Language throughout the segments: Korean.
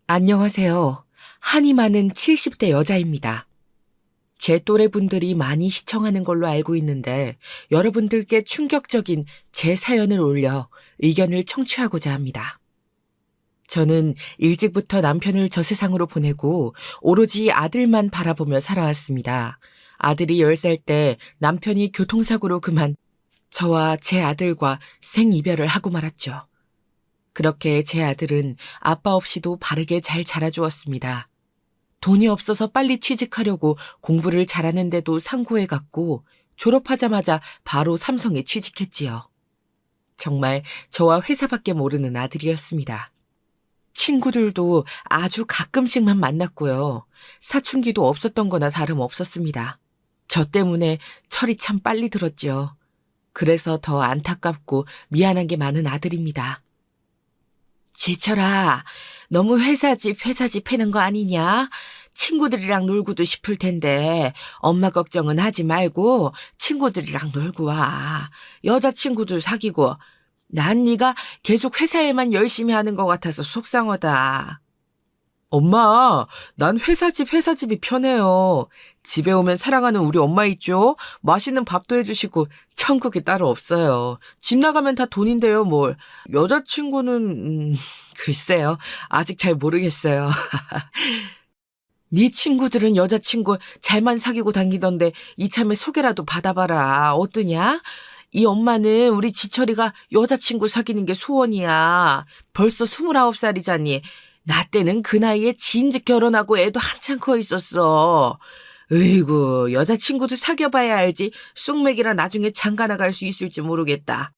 안녕하세요. 한이 많은 70대 여자입니다. 제 또래 분들이 많이 시청하는 걸로 알고 있는데 여러분들께 충격적인 제 사연을 올려 의견을 청취하고자 합니다. 저는 일찍부터 남편을 저 세상으로 보내고 오로지 아들만 바라보며 살아왔습니다. 아들이 10살 때 남편이 교통사고로 그만 저와 제 아들과 생이별을 하고 말았죠. 그렇게 제 아들은 아빠 없이도 바르게 잘 자라주었습니다. 돈이 없어서 빨리 취직하려고 공부를 잘하는데도 상고해 갔고 졸업하자마자 바로 삼성에 취직했지요. 정말 저와 회사밖에 모르는 아들이었습니다. 친구들도 아주 가끔씩만 만났고요. 사춘기도 없었던 거나 다름없었습니다. 저 때문에 철이 참 빨리 들었죠. 그래서 더 안타깝고 미안한 게 많은 아들입니다. 지철아, 너무 회사집 해는 거 아니냐? 친구들이랑 놀고도 싶을 텐데 엄마 걱정은 하지 말고 친구들이랑 놀고 와. 여자친구들 사귀고. 난 네가 계속 회사 일만 열심히 하는 것 같아서 속상하다. 엄마, 난 회사집이 편해요. 집에 오면 사랑하는 우리 엄마 있죠? 맛있는 밥도 해주시고 천국이 따로 없어요. 집 나가면 다 돈인데요, 뭘. 여자친구는 글쎄요. 아직 잘 모르겠어요. 네 친구들은 여자친구 잘만 사귀고 다니던데 이참에 소개라도 받아봐라. 어떠냐? 이 엄마는 우리 지철이가 여자친구 사귀는 게 소원이야. 벌써 29살이잖니. 나 때는 그 나이에 진즉 결혼하고 애도 한참 커 있었어. 으이구, 여자친구도 사귀어봐야 알지. 쑥맥이라 나중에 장가 나갈 수 있을지 모르겠다.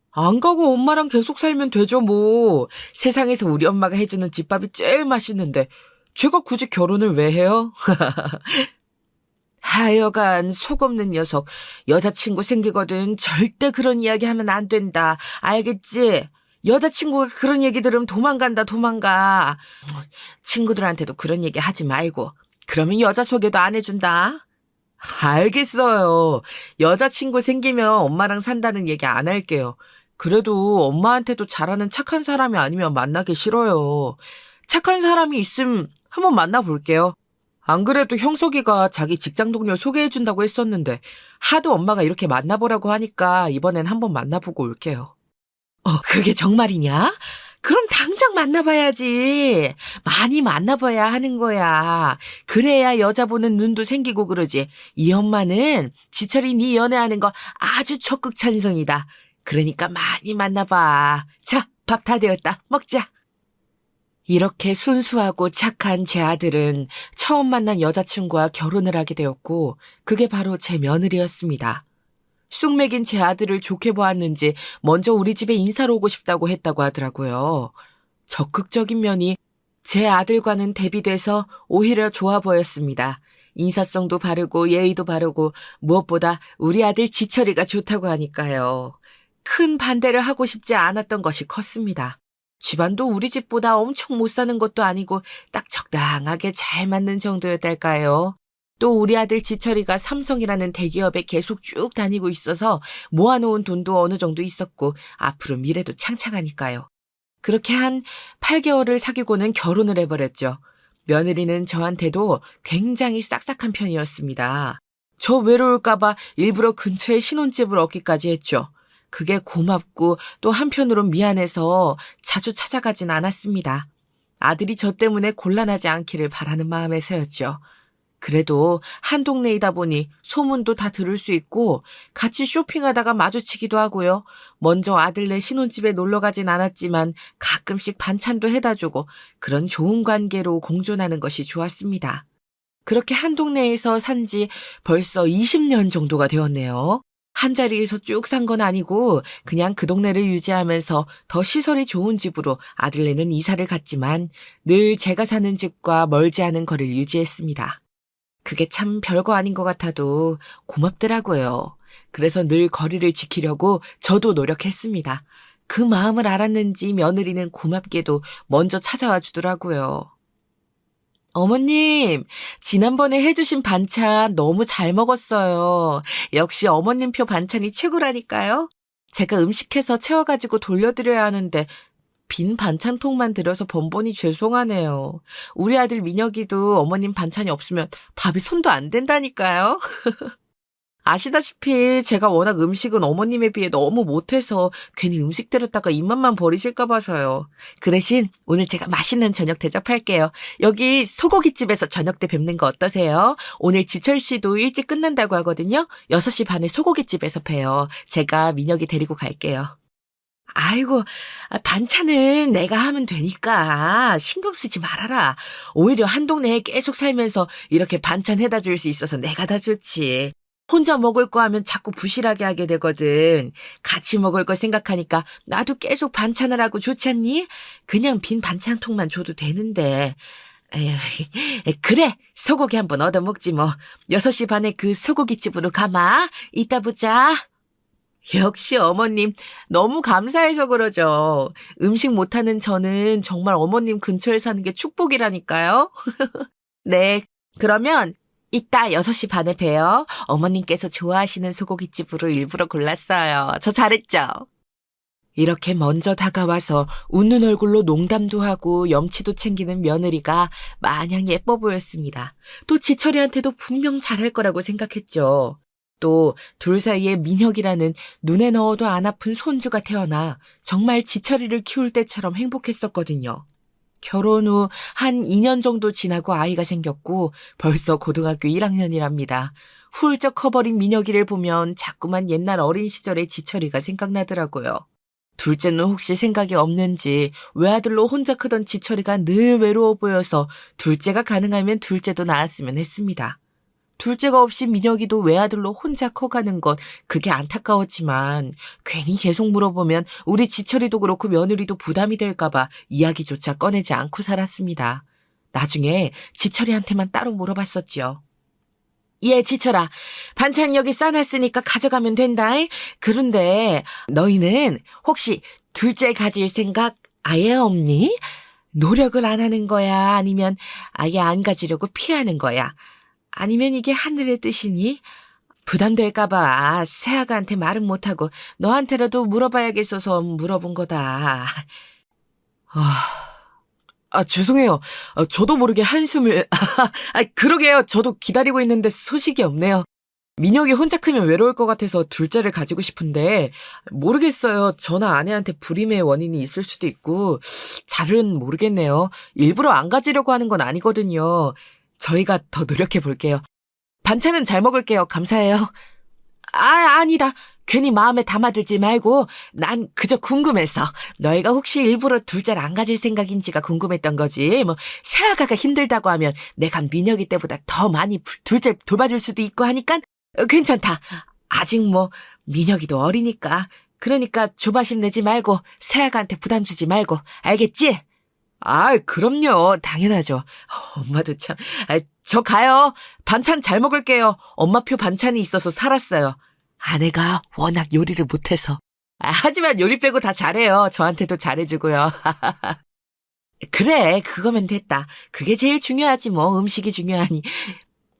안 가고 엄마랑 계속 살면 되죠, 뭐. 세상에서 우리 엄마가 해주는 집밥이 제일 맛있는데 제가 굳이 결혼을 왜 해요? 하여간 속 없는 녀석. 여자친구 생기거든 절대 그런 이야기 하면 안 된다. 알겠지? 여자친구가 그런 얘기 들으면 도망간다, 도망가. 친구들한테도 그런 얘기 하지 말고. 그러면 여자 소개도 안 해준다. 알겠어요. 여자친구 생기면 엄마랑 산다는 얘기 안 할게요. 그래도 엄마한테도 잘하는 착한 사람이 아니면 만나기 싫어요. 착한 사람이 있음 한번 만나볼게요. 안 그래도 형석이가 자기 직장 동료 소개해준다고 했었는데 하도 엄마가 이렇게 만나보라고 하니까 이번엔 한번 만나보고 올게요. 그게 정말이냐? 그럼 당장 만나봐야지. 많이 만나봐야 하는 거야. 그래야 여자 보는 눈도 생기고 그러지. 이 엄마는 지철이 네 연애하는 거 아주 적극 찬성이다. 그러니까 많이 만나봐. 자, 밥 다 되었다. 먹자. 이렇게 순수하고 착한 제 아들은 처음 만난 여자친구와 결혼을 하게 되었고 그게 바로 제 며느리였습니다. 쑥맥인 제 아들을 좋게 보았는지 먼저 우리 집에 인사로 오고 싶다고 했다고 하더라고요. 적극적인 면이 제 아들과는 대비돼서 오히려 좋아 보였습니다. 인사성도 바르고 예의도 바르고 무엇보다 우리 아들 지철이가 좋다고 하니까요. 큰 반대를 하고 싶지 않았던 것이 컸습니다. 집안도 우리 집보다 엄청 못 사는 것도 아니고 딱 적당하게 잘 맞는 정도였달까요. 또 우리 아들 지철이가 삼성이라는 대기업에 계속 쭉 다니고 있어서 모아놓은 돈도 어느 정도 있었고 앞으로 미래도 창창하니까요. 그렇게 한 8개월을 사귀고는 결혼을 해버렸죠. 며느리는 저한테도 굉장히 싹싹한 편이었습니다. 저 외로울까봐 일부러 근처에 신혼집을 얻기까지 했죠. 그게 고맙고 또 한편으론 미안해서 자주 찾아가진 않았습니다. 아들이 저 때문에 곤란하지 않기를 바라는 마음에서였죠. 그래도 한 동네이다 보니 소문도 다 들을 수 있고 같이 쇼핑하다가 마주치기도 하고요. 먼저 아들네 신혼집에 놀러 가진 않았지만 가끔씩 반찬도 해다 주고 그런 좋은 관계로 공존하는 것이 좋았습니다. 그렇게 한 동네에서 산지 벌써 20년 정도가 되었네요. 한자리에서 쭉 산 건 아니고 그냥 그 동네를 유지하면서 더 시설이 좋은 집으로 아들네는 이사를 갔지만 늘 제가 사는 집과 멀지 않은 거리를 유지했습니다. 그게 참 별거 아닌 것 같아도 고맙더라고요. 그래서 늘 거리를 지키려고 저도 노력했습니다. 그 마음을 알았는지 며느리는 고맙게도 먼저 찾아와 주더라고요. 어머님, 지난번에 해주신 반찬 너무 잘 먹었어요. 역시 어머님표 반찬이 최고라니까요. 제가 음식해서 채워가지고 돌려드려야 하는데 빈 반찬통만 들여서 번번이 죄송하네요. 우리 아들 민혁이도 어머님 반찬이 없으면 밥에 손도 안 댄다니까요. 아시다시피 제가 워낙 음식은 어머님에 비해 너무 못해서 괜히 음식 들였다가 입맛만 버리실까 봐서요. 그 대신 오늘 제가 맛있는 저녁 대접할게요. 여기 소고기집에서 저녁 때 뵙는 거 어떠세요? 오늘 지철 씨도 일찍 끝난다고 하거든요. 6시 반에 소고기집에서 봬요. 제가 민혁이 데리고 갈게요. 아이고, 반찬은 내가 하면 되니까 신경 쓰지 말아라. 오히려 한 동네에 계속 살면서 이렇게 반찬 해다 줄 수 있어서 내가 다 좋지. 혼자 먹을 거 하면 자꾸 부실하게 하게 되거든. 같이 먹을 거 생각하니까 나도 계속 반찬을 하고 좋지 않니? 그냥 빈 반찬통만 줘도 되는데. 에휴, 그래, 소고기 한번 얻어먹지 뭐. 6시 반에 그 소고기집으로 가마. 이따 보자. 역시 어머님, 너무 감사해서 그러죠. 음식 못하는 저는 정말 어머님 근처에 사는 게 축복이라니까요. 네, 그러면 이따 6시 반에 봬요. 어머님께서 좋아하시는 소고기집으로 일부러 골랐어요. 저 잘했죠? 이렇게 먼저 다가와서 웃는 얼굴로 농담도 하고 염치도 챙기는 며느리가 마냥 예뻐 보였습니다. 또 지철이한테도 분명 잘할 거라고 생각했죠. 또 둘 사이에 민혁이라는 눈에 넣어도 안 아픈 손주가 태어나 정말 지철이를 키울 때처럼 행복했었거든요. 결혼 후 한 2년 정도 지나고 아이가 생겼고 벌써 고등학교 1학년이랍니다. 훌쩍 커버린 민혁이를 보면 자꾸만 옛날 어린 시절의 지철이가 생각나더라고요. 둘째는 혹시 생각이 없는지 외아들로 혼자 크던 지철이가 늘 외로워 보여서 둘째가 가능하면 둘째도 낳았으면 했습니다. 둘째가 없이 민혁이도 외아들로 혼자 커가는 것 그게 안타까웠지만 괜히 계속 물어보면 우리 지철이도 그렇고 며느리도 부담이 될까 봐 이야기조차 꺼내지 않고 살았습니다. 나중에 지철이한테만 따로 물어봤었지요. 예, 지철아. 반찬 여기 싸놨으니까 가져가면 된다. 그런데 너희는 혹시 둘째 가질 생각 아예 없니? 노력을 안 하는 거야? 아니면 아예 안 가지려고 피하는 거야? 아니면 이게 하늘의 뜻이니? 부담될까봐 새아가한테 말은 못하고 너한테라도 물어봐야겠어서 물어본 거다. 죄송해요. 저도 모르게 한숨을. 그러게요. 저도 기다리고 있는데 소식이 없네요. 민혁이 혼자 크면 외로울 것 같아서 둘째를 가지고 싶은데 모르겠어요. 저나 아내한테 불임의 원인이 있을 수도 있고 잘은 모르겠네요. 일부러 안 가지려고 하는 건 아니거든요. 저희가 더 노력해 볼게요. 반찬은 잘 먹을게요. 감사해요. 아니다. 괜히 마음에 담아두지 말고 난 그저 궁금해서 너희가 혹시 일부러 둘째를 안 가질 생각인지가 궁금했던 거지. 뭐 새아가가 힘들다고 하면 내가 민혁이 때보다 더 많이 둘째 돌봐줄 수도 있고 하니까 괜찮다. 아직 뭐 민혁이도 어리니까. 그러니까 조바심 내지 말고 새아가한테 부담 주지 말고 알겠지? 그럼요. 당연하죠. 엄마도 참. 저 가요. 반찬 잘 먹을게요. 엄마표 반찬이 있어서 살았어요. 아내가 워낙 요리를 못해서. 하지만 요리 빼고 다 잘해요. 저한테도 잘해주고요. 그래, 그거면 됐다. 그게 제일 중요하지 뭐. 음식이 중요하니.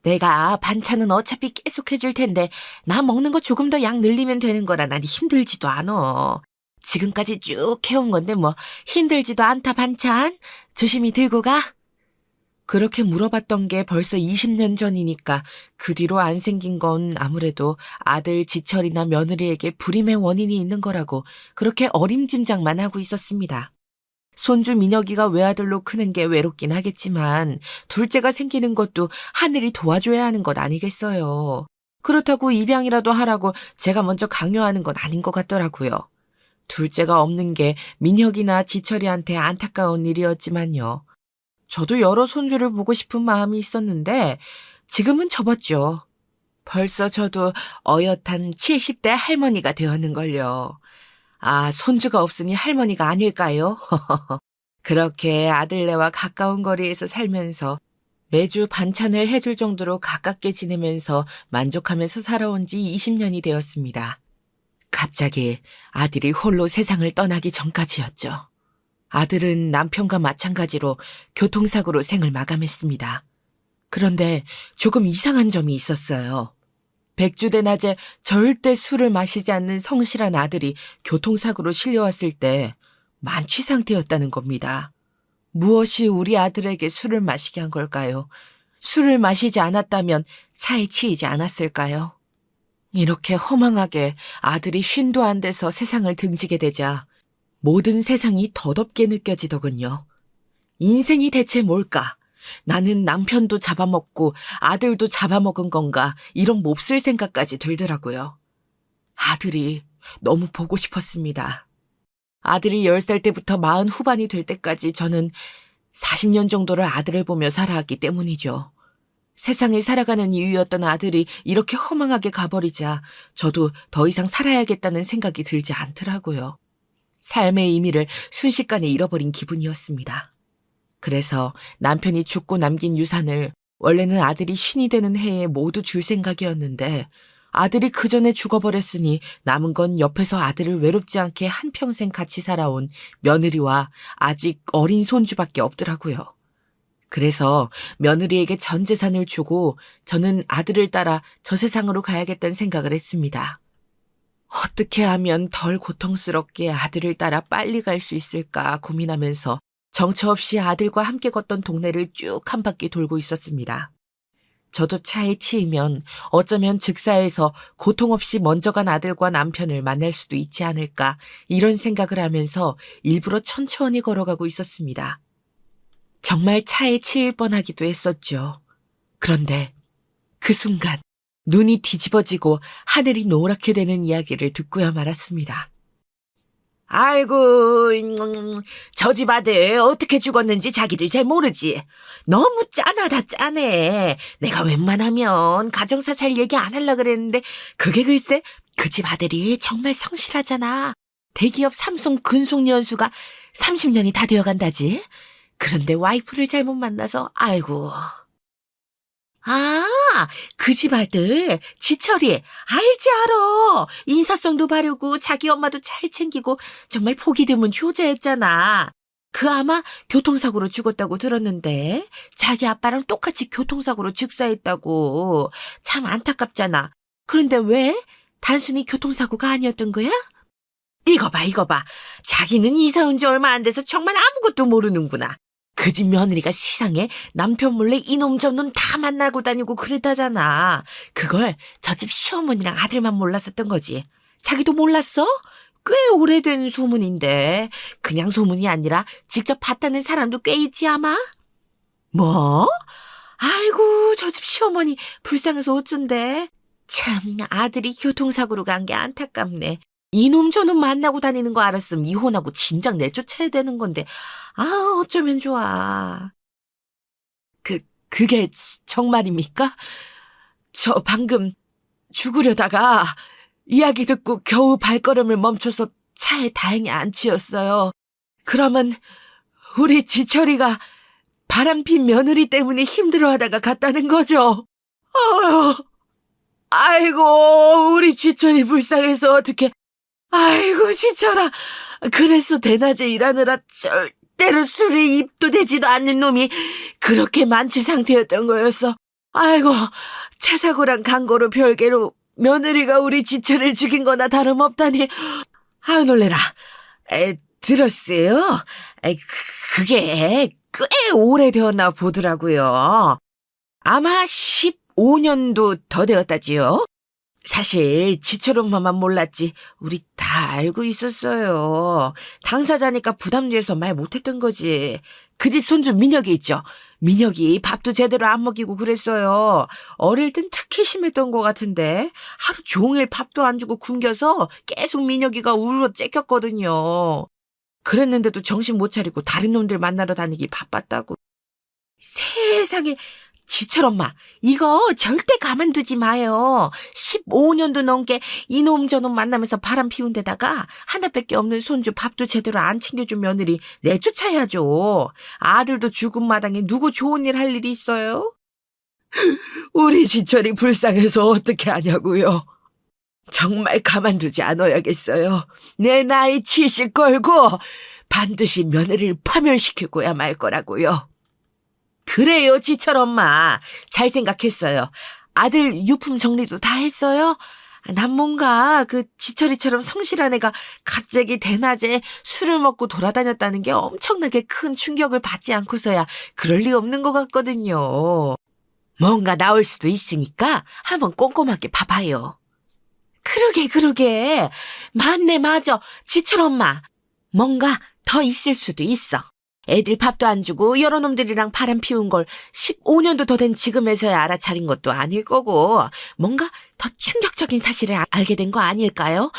내가 반찬은 어차피 계속 해줄 텐데 나 먹는 거 조금 더 양 늘리면 되는 거라 난 힘들지도 않아. 지금까지 쭉 해온 건데 뭐 힘들지도 않다 반찬. 조심히 들고 가. 그렇게 물어봤던 게 벌써 20년 전이니까 그 뒤로 안 생긴 건 아무래도 아들 지철이나 며느리에게 불임의 원인이 있는 거라고 그렇게 어림짐작만 하고 있었습니다. 손주 민혁이가 외아들로 크는 게 외롭긴 하겠지만 둘째가 생기는 것도 하늘이 도와줘야 하는 것 아니겠어요. 그렇다고 입양이라도 하라고 제가 먼저 강요하는 건 아닌 것 같더라고요. 둘째가 없는 게 민혁이나 지철이한테 안타까운 일이었지만요. 저도 여러 손주를 보고 싶은 마음이 있었는데 지금은 접었죠. 벌써 저도 어엿한 70대 할머니가 되었는걸요. 손주가 없으니 할머니가 아닐까요? 그렇게 아들네와 가까운 거리에서 살면서 매주 반찬을 해줄 정도로 가깝게 지내면서 만족하면서 살아온 지 20년이 되었습니다. 갑자기 아들이 홀로 세상을 떠나기 전까지였죠. 아들은 남편과 마찬가지로 교통사고로 생을 마감했습니다. 그런데 조금 이상한 점이 있었어요. 백주대 낮에 절대 술을 마시지 않는 성실한 아들이 교통사고로 실려왔을 때 만취 상태였다는 겁니다. 무엇이 우리 아들에게 술을 마시게 한 걸까요? 술을 마시지 않았다면 차에 치이지 않았을까요? 이렇게 허망하게 아들이 쉰도 안 돼서 세상을 등지게 되자 모든 세상이 더덥게 느껴지더군요. 인생이 대체 뭘까? 나는 남편도 잡아먹고 아들도 잡아먹은 건가? 이런 몹쓸 생각까지 들더라고요. 아들이 너무 보고 싶었습니다. 아들이 10살 때부터 40 후반이 될 때까지 저는 40년 정도를 아들을 보며 살아왔기 때문이죠. 세상을 살아가는 이유였던 아들이 이렇게 허망하게 가버리자 저도 더 이상 살아야겠다는 생각이 들지 않더라고요. 삶의 의미를 순식간에 잃어버린 기분이었습니다. 그래서 남편이 죽고 남긴 유산을 원래는 아들이 50이 되는 해에 모두 줄 생각이었는데 아들이 그 전에 죽어버렸으니 남은 건 옆에서 아들을 외롭지 않게 한평생 같이 살아온 며느리와 아직 어린 손주밖에 없더라고요. 그래서 며느리에게 전 재산을 주고 저는 아들을 따라 저 세상으로 가야겠다는 생각을 했습니다. 어떻게 하면 덜 고통스럽게 아들을 따라 빨리 갈 수 있을까 고민하면서 정처 없이 아들과 함께 걷던 동네를 쭉 한 바퀴 돌고 있었습니다. 저도 차에 치이면 어쩌면 즉사에서 고통 없이 먼저 간 아들과 남편을 만날 수도 있지 않을까 이런 생각을 하면서 일부러 천천히 걸어가고 있었습니다. 정말 차에 치일 뻔하기도 했었죠. 그런데 그 순간 눈이 뒤집어지고 하늘이 노랗게 되는 이야기를 듣고야 말았습니다. 아이고, 저 집 아들 어떻게 죽었는지 자기들 잘 모르지. 너무 짠하다 짠해. 내가 웬만하면 가정사살 얘기 안 하려고 그랬는데 그게 글쎄 그 집 아들이 정말 성실하잖아. 대기업 삼성 근속 연수가 30년이 다 되어간다지. 그런데 와이프를 잘못 만나서 아이고. 아, 그 집 아들 지철이 알지 알아. 인사성도 바르고 자기 엄마도 잘 챙기고 정말 보기 드문 효자였잖아. 그 아마 교통사고로 죽었다고 들었는데 자기 아빠랑 똑같이 교통사고로 즉사했다고. 참 안타깝잖아. 그런데 왜? 단순히 교통사고가 아니었던 거야? 이거 봐. 자기는 이사 온 지 얼마 안 돼서 정말 아무것도 모르는구나. 그 집 며느리가 시상에 남편 몰래 이놈 저놈 다 만나고 다니고 그랬다잖아. 그걸 저 집 시어머니랑 아들만 몰랐었던 거지. 자기도 몰랐어? 꽤 오래된 소문인데. 그냥 소문이 아니라 직접 봤다는 사람도 꽤 있지 아마? 뭐? 아이고 저 집 시어머니 불쌍해서 어쩐대. 참 아들이 교통사고로 간 게 안타깝네. 이놈 저놈 만나고 다니는 거 알았으면 이혼하고 진작 내쫓아야 되는 건데 아 어쩌면 좋아. 그게 정말입니까? 저 방금 죽으려다가 이야기 듣고 겨우 발걸음을 멈춰서 차에 다행히 안 치였어요. 그러면 우리 지철이가 바람핀 며느리 때문에 힘들어하다가 갔다는 거죠? 아이고 우리 지철이 불쌍해서 어떡해. 아이고 지철아. 그래서 대낮에 일하느라 절대로 술에 입도 대지도 않는 놈이 그렇게 만취 상태였던 거였어. 아이고 차 사고랑 간거로 별개로 며느리가 우리 지철을 죽인 거나 다름없다니. 아유 놀래라. 들었어요? 그게 꽤 오래되었나 보더라고요. 아마 15년도 더 되었다지요. 사실 지철 엄마만 몰랐지 우리 다 알고 있었어요. 당사자니까 부담돼서 말 못했던 거지. 그 집 손주 민혁이 있죠. 민혁이 밥도 제대로 안 먹이고 그랬어요. 어릴 땐 특히 심했던 것 같은데 하루 종일 밥도 안 주고 굶겨서 계속 민혁이가 울어 째켰거든요. 그랬는데도 정신 못 차리고 다른 놈들 만나러 다니기 바빴다고. 세상에. 지철 엄마, 이거 절대 가만두지 마요. 15년도 넘게 이놈 저놈 만나면서 바람 피운 데다가 하나밖에 없는 손주 밥도 제대로 안 챙겨준 며느리 내쫓아야죠. 아들도 죽은 마당에 누구 좋은 일 할 일이 있어요? 우리 지철이 불쌍해서 어떻게 하냐고요. 정말 가만두지 않아야겠어요. 내 나이 70 걸고 반드시 며느리를 파멸시키고야 말 거라고요. 그래요, 지철 엄마. 잘 생각했어요. 아들 유품 정리도 다 했어요? 난 뭔가 그 지철이처럼 성실한 애가 갑자기 대낮에 술을 먹고 돌아다녔다는 게 엄청나게 큰 충격을 받지 않고서야 그럴 리 없는 것 같거든요. 뭔가 나올 수도 있으니까 한번 꼼꼼하게 봐봐요. 그러게. 맞네, 맞아. 지철 엄마. 뭔가 더 있을 수도 있어. 애들 밥도 안 주고 여러 놈들이랑 바람 피운 걸 15년도 더 된 지금에서야 알아차린 것도 아닐 거고 뭔가 더 충격적인 사실을 알게 된 거 아닐까요?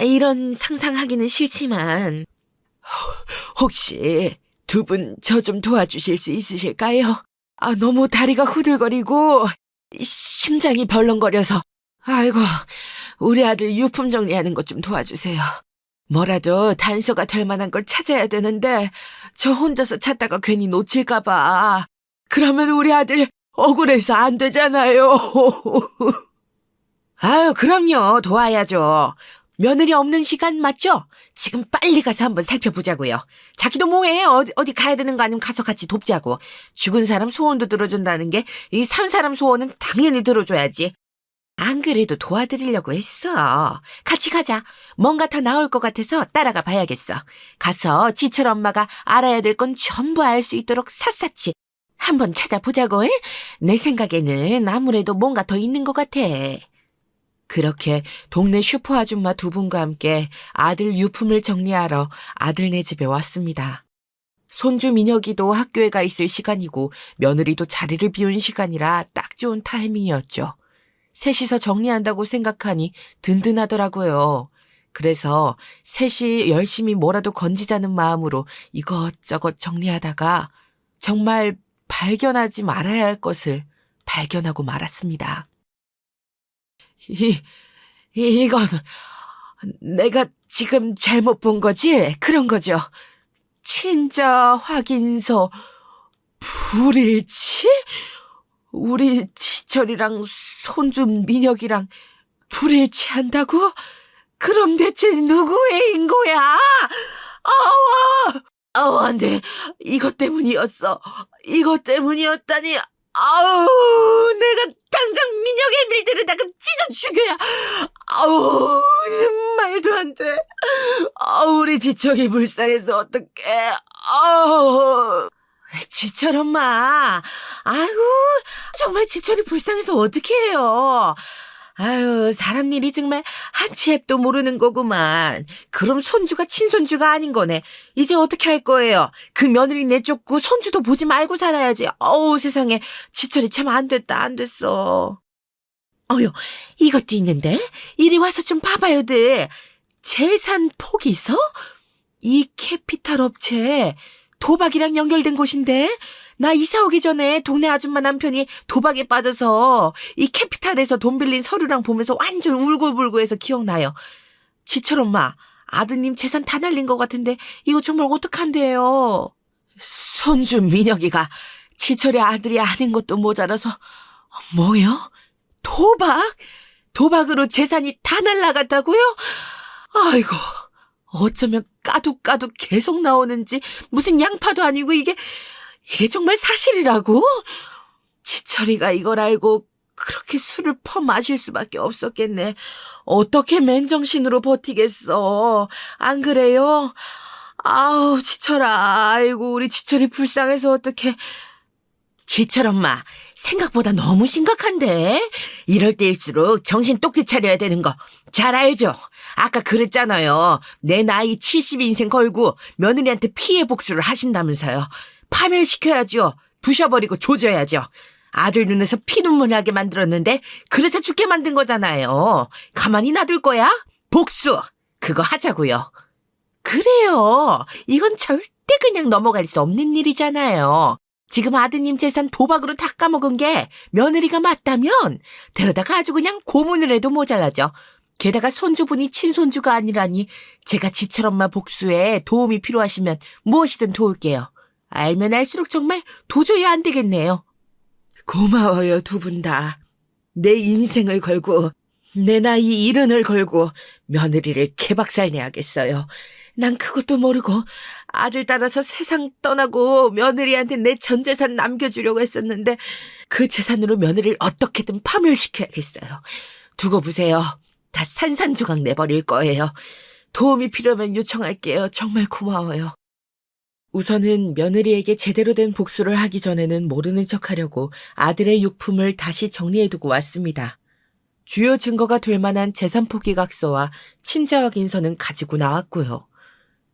이런 상상하기는 싫지만 혹시 두 분 저 좀 도와주실 수 있으실까요? 너무 다리가 후들거리고 심장이 벌렁거려서 아이고 우리 아들 유품 정리하는 것 좀 도와주세요. 뭐라도 단서가 될 만한 걸 찾아야 되는데 저 혼자서 찾다가 괜히 놓칠까 봐. 그러면 우리 아들 억울해서 안 되잖아요. 아유, 그럼요. 도와야죠. 며느리 없는 시간 맞죠? 지금 빨리 가서 한번 살펴보자고요. 자기도 뭐해? 어디 가야 되는 거 아니면 가서 같이 돕자고. 죽은 사람 소원도 들어준다는 게 이 산 사람 소원은 당연히 들어줘야지. 안 그래도 도와드리려고 했어. 같이 가자. 뭔가 더 나올 것 같아서 따라가 봐야겠어. 가서 지철 엄마가 알아야 될 건 전부 알 수 있도록 샅샅이 한번 찾아보자고. 해? 내 생각에는 아무래도 뭔가 더 있는 것 같아. 그렇게 동네 슈퍼 아줌마 두 분과 함께 아들 유품을 정리하러 아들네 집에 왔습니다. 손주 민혁이도 학교에 가 있을 시간이고 며느리도 자리를 비운 시간이라 딱 좋은 타이밍이었죠. 셋이서 정리한다고 생각하니 든든하더라고요. 그래서 셋이 열심히 뭐라도 건지자는 마음으로 이것저것 정리하다가 정말 발견하지 말아야 할 것을 발견하고 말았습니다. 이건 내가 지금 잘못 본 거지? 그런 거죠. 친자 확인서 불일치? 우리 지철이랑 손주 민혁이랑 불일치한다고? 그럼 대체 누구의 인 거야? 안 돼. 이것 때문이었어. 이것 때문이었다니. 내가 당장 민혁의 밀들에다가 찢어 죽여야. 말도 안 돼. 우리 지철이 불쌍해서 어떡해. 지철 엄마, 아이고, 정말 지철이 불쌍해서 어떻게 해요. 아유, 사람 일이 정말 한치 앞도 모르는 거구만. 그럼 손주가 친손주가 아닌 거네. 이제 어떻게 할 거예요? 그 며느리 내쫓고 손주도 보지 말고 살아야지. 세상에. 지철이 참 안 됐다, 안 됐어. 이것도 있는데? 이리 와서 좀 봐봐요들. 재산 포기서? 이 캐피탈 업체 도박이랑 연결된 곳인데 나 이사 오기 전에 동네 아줌마 남편이 도박에 빠져서 이 캐피탈에서 돈 빌린 서류랑 보면서 완전 울고불고 해서 기억나요. 지철 엄마, 아드님 재산 다 날린 것 같은데 이거 정말 어떡한데요. 손주 민혁이가 지철의 아들이 아닌 것도 모자라서 뭐요? 도박? 도박으로 재산이 다 날라갔다고요? 아이고, 어쩌면 까둑 계속 나오는지 무슨 양파도 아니고 이게 정말 사실이라고? 지철이가 이걸 알고 그렇게 술을 퍼마실 수밖에 없었겠네. 어떻게 맨정신으로 버티겠어. 안 그래요? 지철아. 아이고 우리 지철이 불쌍해서 어떡해. 지철 엄마, 생각보다 너무 심각한데? 이럴 때일수록 정신 똑띠 차려야 되는 거 잘 알죠? 아까 그랬잖아요. 내 나이 70인생 걸고 며느리한테 피해 복수를 하신다면서요. 파멸시켜야죠. 부셔버리고 조져야죠. 아들 눈에서 피눈물 나게 만들었는데 그래서 죽게 만든 거잖아요. 가만히 놔둘 거야? 복수! 그거 하자고요. 그래요. 이건 절대 그냥 넘어갈 수 없는 일이잖아요. 지금 아드님 재산 도박으로 다 까먹은 게 며느리가 맞다면 데려다가 아주 그냥 고문을 해도 모자라죠. 게다가 손주분이 친손주가 아니라니 제가 지철 엄마 복수에 도움이 필요하시면 무엇이든 도울게요. 알면 알수록 정말 도저히 안 되겠네요. 고마워요, 두 분 다. 내 인생을 걸고 내 나이 70을 걸고 며느리를 개박살 내야겠어요. 난 그것도 모르고 아들 따라서 세상 떠나고 며느리한테 내 전 재산 남겨주려고 했었는데 그 재산으로 며느리를 어떻게든 파멸시켜야겠어요. 두고 보세요. 다 산산조각 내버릴 거예요. 도움이 필요하면 요청할게요. 정말 고마워요. 우선은 며느리에게 제대로 된 복수를 하기 전에는 모르는 척하려고 아들의 유품을 다시 정리해두고 왔습니다. 주요 증거가 될 만한 재산 포기각서와 친자 확인서는 가지고 나왔고요.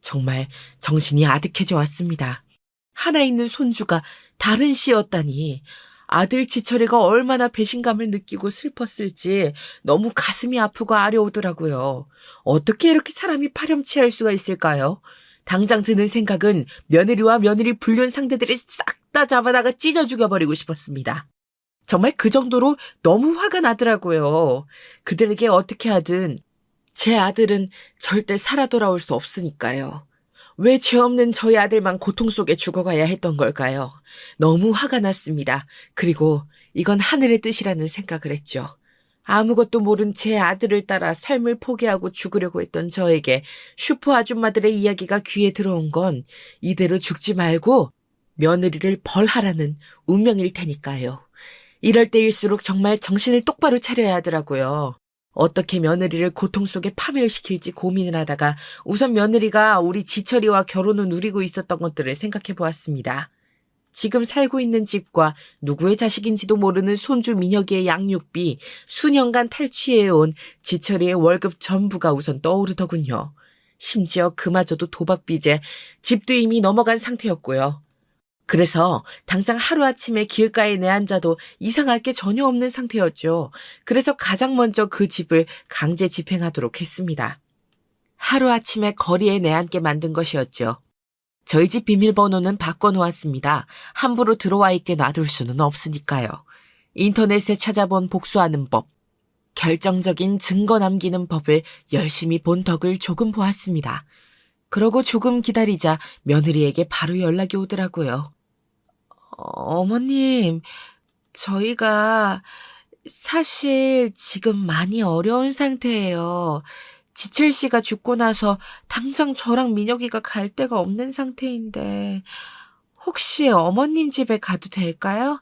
정말 정신이 아득해져 왔습니다. 하나 있는 손주가 다른 씨였다니 아들 지철이가 얼마나 배신감을 느끼고 슬펐을지 너무 가슴이 아프고 아려오더라고요. 어떻게 이렇게 사람이 파렴치할 수가 있을까요? 당장 드는 생각은 며느리와 며느리 불륜 상대들을 싹 다 잡아다가 찢어 죽여버리고 싶었습니다. 정말 그 정도로 너무 화가 나더라고요. 그들에게 어떻게 하든 제 아들은 절대 살아 돌아올 수 없으니까요. 왜 죄 없는 저희 아들만 고통 속에 죽어가야 했던 걸까요? 너무 화가 났습니다. 그리고 이건 하늘의 뜻이라는 생각을 했죠. 아무것도 모른 제 아들을 따라 삶을 포기하고 죽으려고 했던 저에게 슈퍼 아줌마들의 이야기가 귀에 들어온 건 이대로 죽지 말고 며느리를 벌하라는 운명일 테니까요. 이럴 때일수록 정말 정신을 똑바로 차려야 하더라고요. 어떻게 며느리를 고통 속에 파멸시킬지 고민을 하다가 우선 며느리가 우리 지철이와 결혼을 누리고 있었던 것들을 생각해 보았습니다. 지금 살고 있는 집과 누구의 자식인지도 모르는 손주 민혁이의 양육비, 수년간 탈취해온 지철이의 월급 전부가 우선 떠오르더군요. 심지어 그마저도 도박빚에 집도 이미 넘어간 상태였고요. 그래서 당장 하루아침에 길가에 내앉아도 이상할 게 전혀 없는 상태였죠. 그래서 가장 먼저 그 집을 강제 집행하도록 했습니다. 하루아침에 거리에 내앉게 만든 것이었죠. 저희 집 비밀번호는 바꿔놓았습니다. 함부로 들어와 있게 놔둘 수는 없으니까요. 인터넷에 찾아본 복수하는 법, 결정적인 증거 남기는 법을 열심히 본 덕을 조금 보았습니다. 그러고 조금 기다리자 며느리에게 바로 연락이 오더라고요. 어머님, 저희가 사실 지금 많이 어려운 상태예요. 지철 씨가 죽고 나서 당장 저랑 민혁이가 갈 데가 없는 상태인데 혹시 어머님 집에 가도 될까요?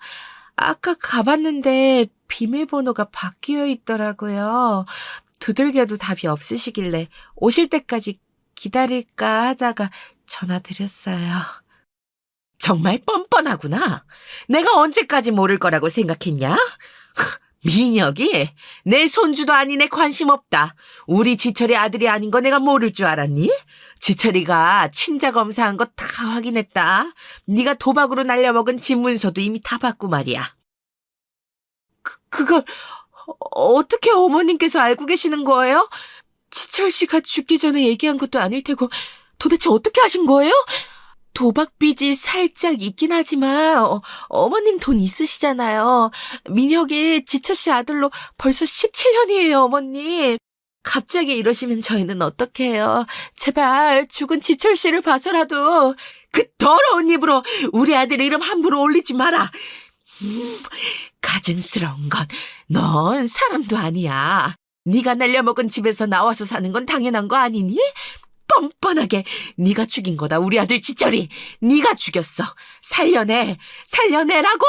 아까 가봤는데 비밀번호가 바뀌어 있더라고요. 두들겨도 답이 없으시길래 오실 때까지 기다릴까 하다가 전화 드렸어요. 정말 뻔뻔하구나. 내가 언제까지 모를 거라고 생각했냐? 민혁이 내 손주도 아닌 애 관심 없다. 우리 지철이 아들이 아닌 거 내가 모를 줄 알았니? 지철이가 친자 검사한 거 다 확인했다. 네가 도박으로 날려먹은 집 문서도 이미 다 봤고 말이야. 그걸 어떻게 어머님께서 알고 계시는 거예요? 지철 씨가 죽기 전에 얘기한 것도 아닐 테고 도대체 어떻게 하신 거예요? 도박빚이 살짝 있긴 하지만 어머님 돈 있으시잖아요. 민혁이 지철 씨 아들로 벌써 17년이에요, 어머님. 갑자기 이러시면 저희는 어떡해요. 제발 죽은 지철 씨를 봐서라도 그 더러운 입으로 우리 아들 이름 함부로 올리지 마라. 가증스러운 건 넌 사람도 아니야. 네가 날려먹은 집에서 나와서 사는 건 당연한 거 아니니? 뻔뻔하게 네가 죽인 거다. 우리 아들 지철이 네가 죽였어. 살려내라고.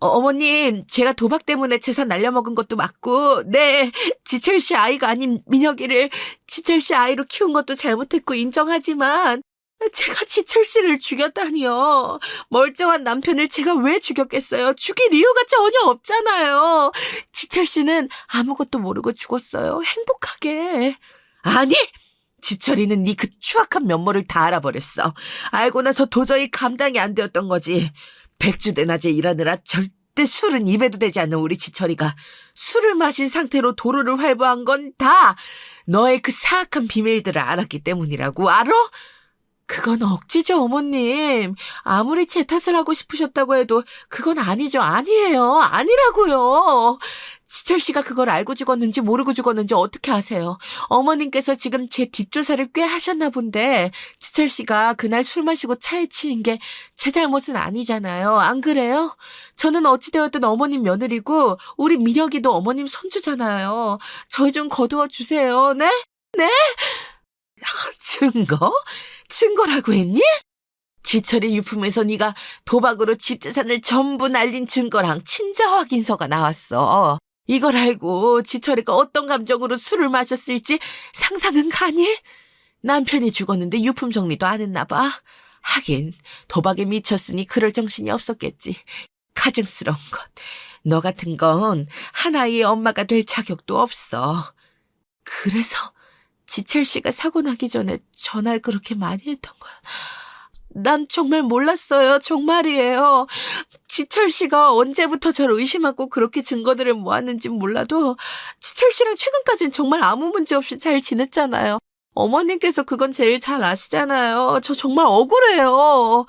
어머님, 제가 도박 때문에 재산 날려먹은 것도 맞고 네, 지철 씨 아이가 아닌 민혁이를 지철 씨 아이로 키운 것도 잘못했고 인정하지만 제가 지철 씨를 죽였다니요. 멀쩡한 남편을 제가 왜 죽였겠어요? 죽일 이유가 전혀 없잖아요. 지철 씨는 아무것도 모르고 죽었어요. 행복하게. 아니! 지철이는 네 그 추악한 면모를 다 알아버렸어. 알고 나서 도저히 감당이 안 되었던 거지. 백주대낮에 일하느라 절대 술은 입에도 대지 않는 우리 지철이가 술을 마신 상태로 도로를 활보한 건 다 너의 그 사악한 비밀들을 알았기 때문이라고 알아? 그건 억지죠, 어머님. 아무리 제 탓을 하고 싶으셨다고 해도 그건 아니죠. 아니에요. 아니라고요. 지철 씨가 그걸 알고 죽었는지 모르고 죽었는지 어떻게 아세요? 어머님께서 지금 제 뒷조사를 꽤 하셨나 본데 지철 씨가 그날 술 마시고 차에 치인 게 제 잘못은 아니잖아요. 안 그래요? 저는 어찌되었든 어머님 며느리고 우리 민혁이도 어머님 손주잖아요. 저희 좀 거두어 주세요. 네? 네? 증거? 증거라고 했니? 지철이 유품에서 네가 도박으로 집 재산을 전부 날린 증거랑 친자 확인서가 나왔어. 이걸 알고 지철이가 어떤 감정으로 술을 마셨을지 상상은 가니? 남편이 죽었는데 유품 정리도 안 했나 봐. 하긴 도박에 미쳤으니 그럴 정신이 없었겠지. 가증스러운 것. 너 같은 건 한 아이의 엄마가 될 자격도 없어. 그래서 지철 씨가 사고 나기 전에 전화를 그렇게 많이 했던 거야. 난 정말 몰랐어요. 정말이에요. 지철 씨가 언제부터 저를 의심하고 그렇게 증거들을 모았는진 몰라도 지철 씨랑 최근까지는 정말 아무 문제 없이 잘 지냈잖아요. 어머님께서 그건 제일 잘 아시잖아요. 저 정말 억울해요.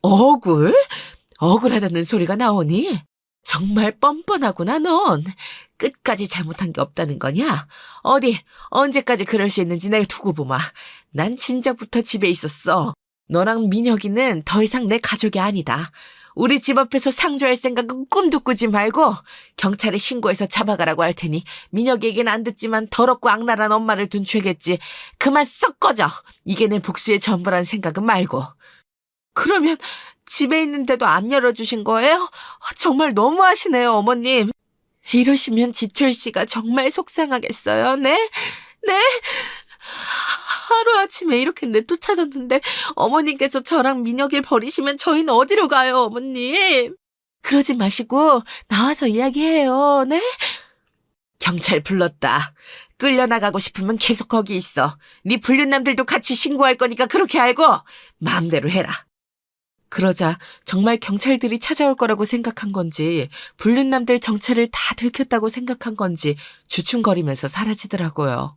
억울? 억울하다는 소리가 나오니? 정말 뻔뻔하구나, 넌. 끝까지 잘못한 게 없다는 거냐? 어디, 언제까지 그럴 수 있는지 내가 두고 보마. 난 진작부터 집에 있었어. 너랑 민혁이는 더 이상 내 가족이 아니다. 우리 집 앞에서 상주할 생각은 꿈도 꾸지 말고 경찰에 신고해서 잡아가라고 할 테니 민혁에게는 안 듣지만 더럽고 악랄한 엄마를 둔 죄겠지. 그만 썩 꺼져. 이게 내 복수의 전부란 생각은 말고. 그러면 집에 있는데도 안 열어주신 거예요? 정말 너무하시네요, 어머님. 이러시면 지철 씨가 정말 속상하겠어요. 네? 네? 하루아침에 이렇게 내쫓아졌는데 어머님께서 저랑 민혁이를 버리시면 저희는 어디로 가요, 어머님? 그러지 마시고 나와서 이야기해요, 네? 경찰 불렀다. 끌려나가고 싶으면 계속 거기 있어. 네 불륜남들도 같이 신고할 거니까 그렇게 알고 마음대로 해라. 그러자 정말 경찰들이 찾아올 거라고 생각한 건지 불륜남들 정체를 다 들켰다고 생각한 건지 주춤거리면서 사라지더라고요.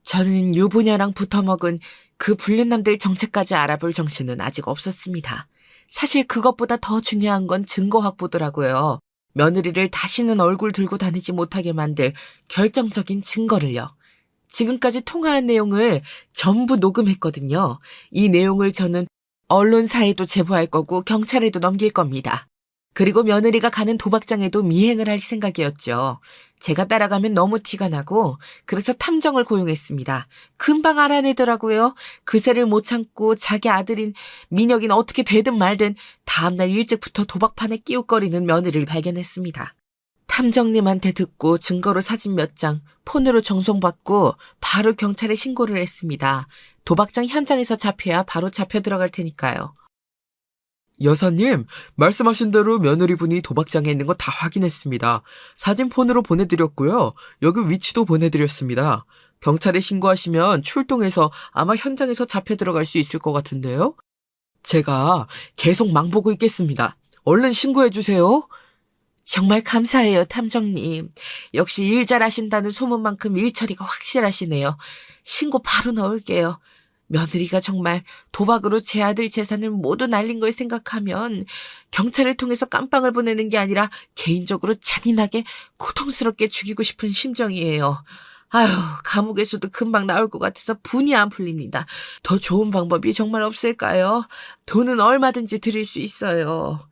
저는 유부녀랑 붙어먹은 그 불륜남들 정체까지 알아볼 정신은 아직 없었습니다. 사실 그것보다 더 중요한 건 증거 확보더라고요. 며느리를 다시는 얼굴 들고 다니지 못하게 만들 결정적인 증거를요. 지금까지 통화한 내용을 전부 녹음했거든요. 이 내용을 저는 언론사에도 제보할 거고 경찰에도 넘길 겁니다. 그리고 며느리가 가는 도박장에도 미행을 할 생각이었죠. 제가 따라가면 너무 티가 나고 그래서 탐정을 고용했습니다. 금방 알아내더라고요. 그새를 못 참고 자기 아들인 민혁이는 어떻게 되든 말든 다음날 일찍부터 도박판에 끼웃거리는 며느리를 발견했습니다. 탐정님한테 듣고 증거로 사진 몇 장 폰으로 정송받고 바로 경찰에 신고를 했습니다. 도박장 현장에서 잡혀야 바로 잡혀 들어갈 테니까요. 여사님, 말씀하신 대로 며느리분이 도박장에 있는 거 다 확인했습니다. 사진 폰으로 보내드렸고요. 여기 위치도 보내드렸습니다. 경찰에 신고하시면 출동해서 아마 현장에서 잡혀 들어갈 수 있을 것 같은데요. 제가 계속 망보고 있겠습니다. 얼른 신고해주세요. 정말 감사해요, 탐정님. 역시 일 잘하신다는 소문만큼 일 처리가 확실하시네요. 신고 바로 넣을게요. 며느리가 정말 도박으로 제 아들 재산을 모두 날린 걸 생각하면 경찰을 통해서 깜빵을 보내는 게 아니라 개인적으로 잔인하게 고통스럽게 죽이고 싶은 심정이에요. 아휴, 감옥에서도 금방 나올 것 같아서 분이 안 풀립니다. 더 좋은 방법이 정말 없을까요? 돈은 얼마든지 드릴 수 있어요.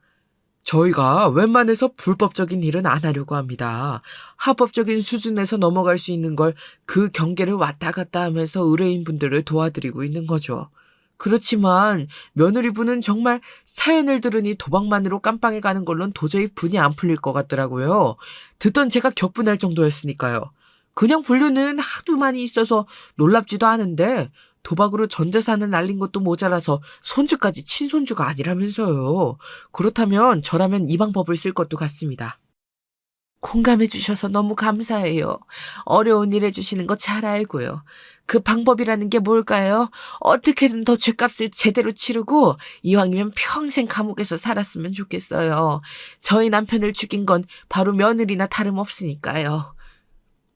저희가 웬만해서 불법적인 일은 안 하려고 합니다. 합법적인 수준에서 넘어갈 수 있는 걸 그 경계를 왔다 갔다 하면서 의뢰인분들을 도와드리고 있는 거죠. 그렇지만 며느리분은 정말 사연을 들으니 도박만으로 깜빵에 가는 걸로는 도저히 분이 안 풀릴 것 같더라고요. 듣던 제가 격분할 정도였으니까요. 그냥 불륜은 하도 많이 있어서 놀랍지도 않은데 도박으로 전 재산을 날린 것도 모자라서 손주까지 친손주가 아니라면서요. 그렇다면 저라면 이 방법을 쓸 것도 같습니다. 공감해 주셔서 너무 감사해요. 어려운 일 해주시는 거 잘 알고요. 그 방법이라는 게 뭘까요? 어떻게든 더 죗값을 제대로 치르고 이왕이면 평생 감옥에서 살았으면 좋겠어요. 저희 남편을 죽인 건 바로 며느리나 다름없으니까요.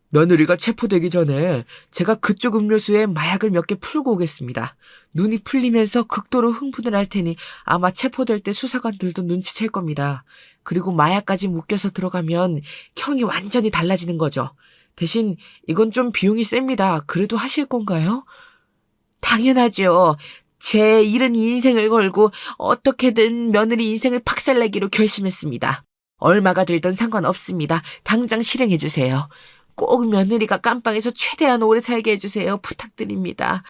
며느리가 체포되기 전에 제가 그쪽 음료수에 마약을 몇 개 풀고 오겠습니다. 눈이 풀리면서 극도로 흥분을 할 테니 아마 체포될 때 수사관들도 눈치챌 겁니다. 그리고 마약까지 묶여서 들어가면 형이 완전히 달라지는 거죠. 대신 이건 좀 비용이 셉니다. 그래도 하실 건가요? 당연하죠. 제 잃은 인생을 걸고 어떻게든 며느리 인생을 박살내기로 결심했습니다. 얼마가 들든 상관없습니다. 당장 실행해 주세요. 꼭 며느리가 깜빵에서 최대한 오래 살게 해주세요. 부탁드립니다.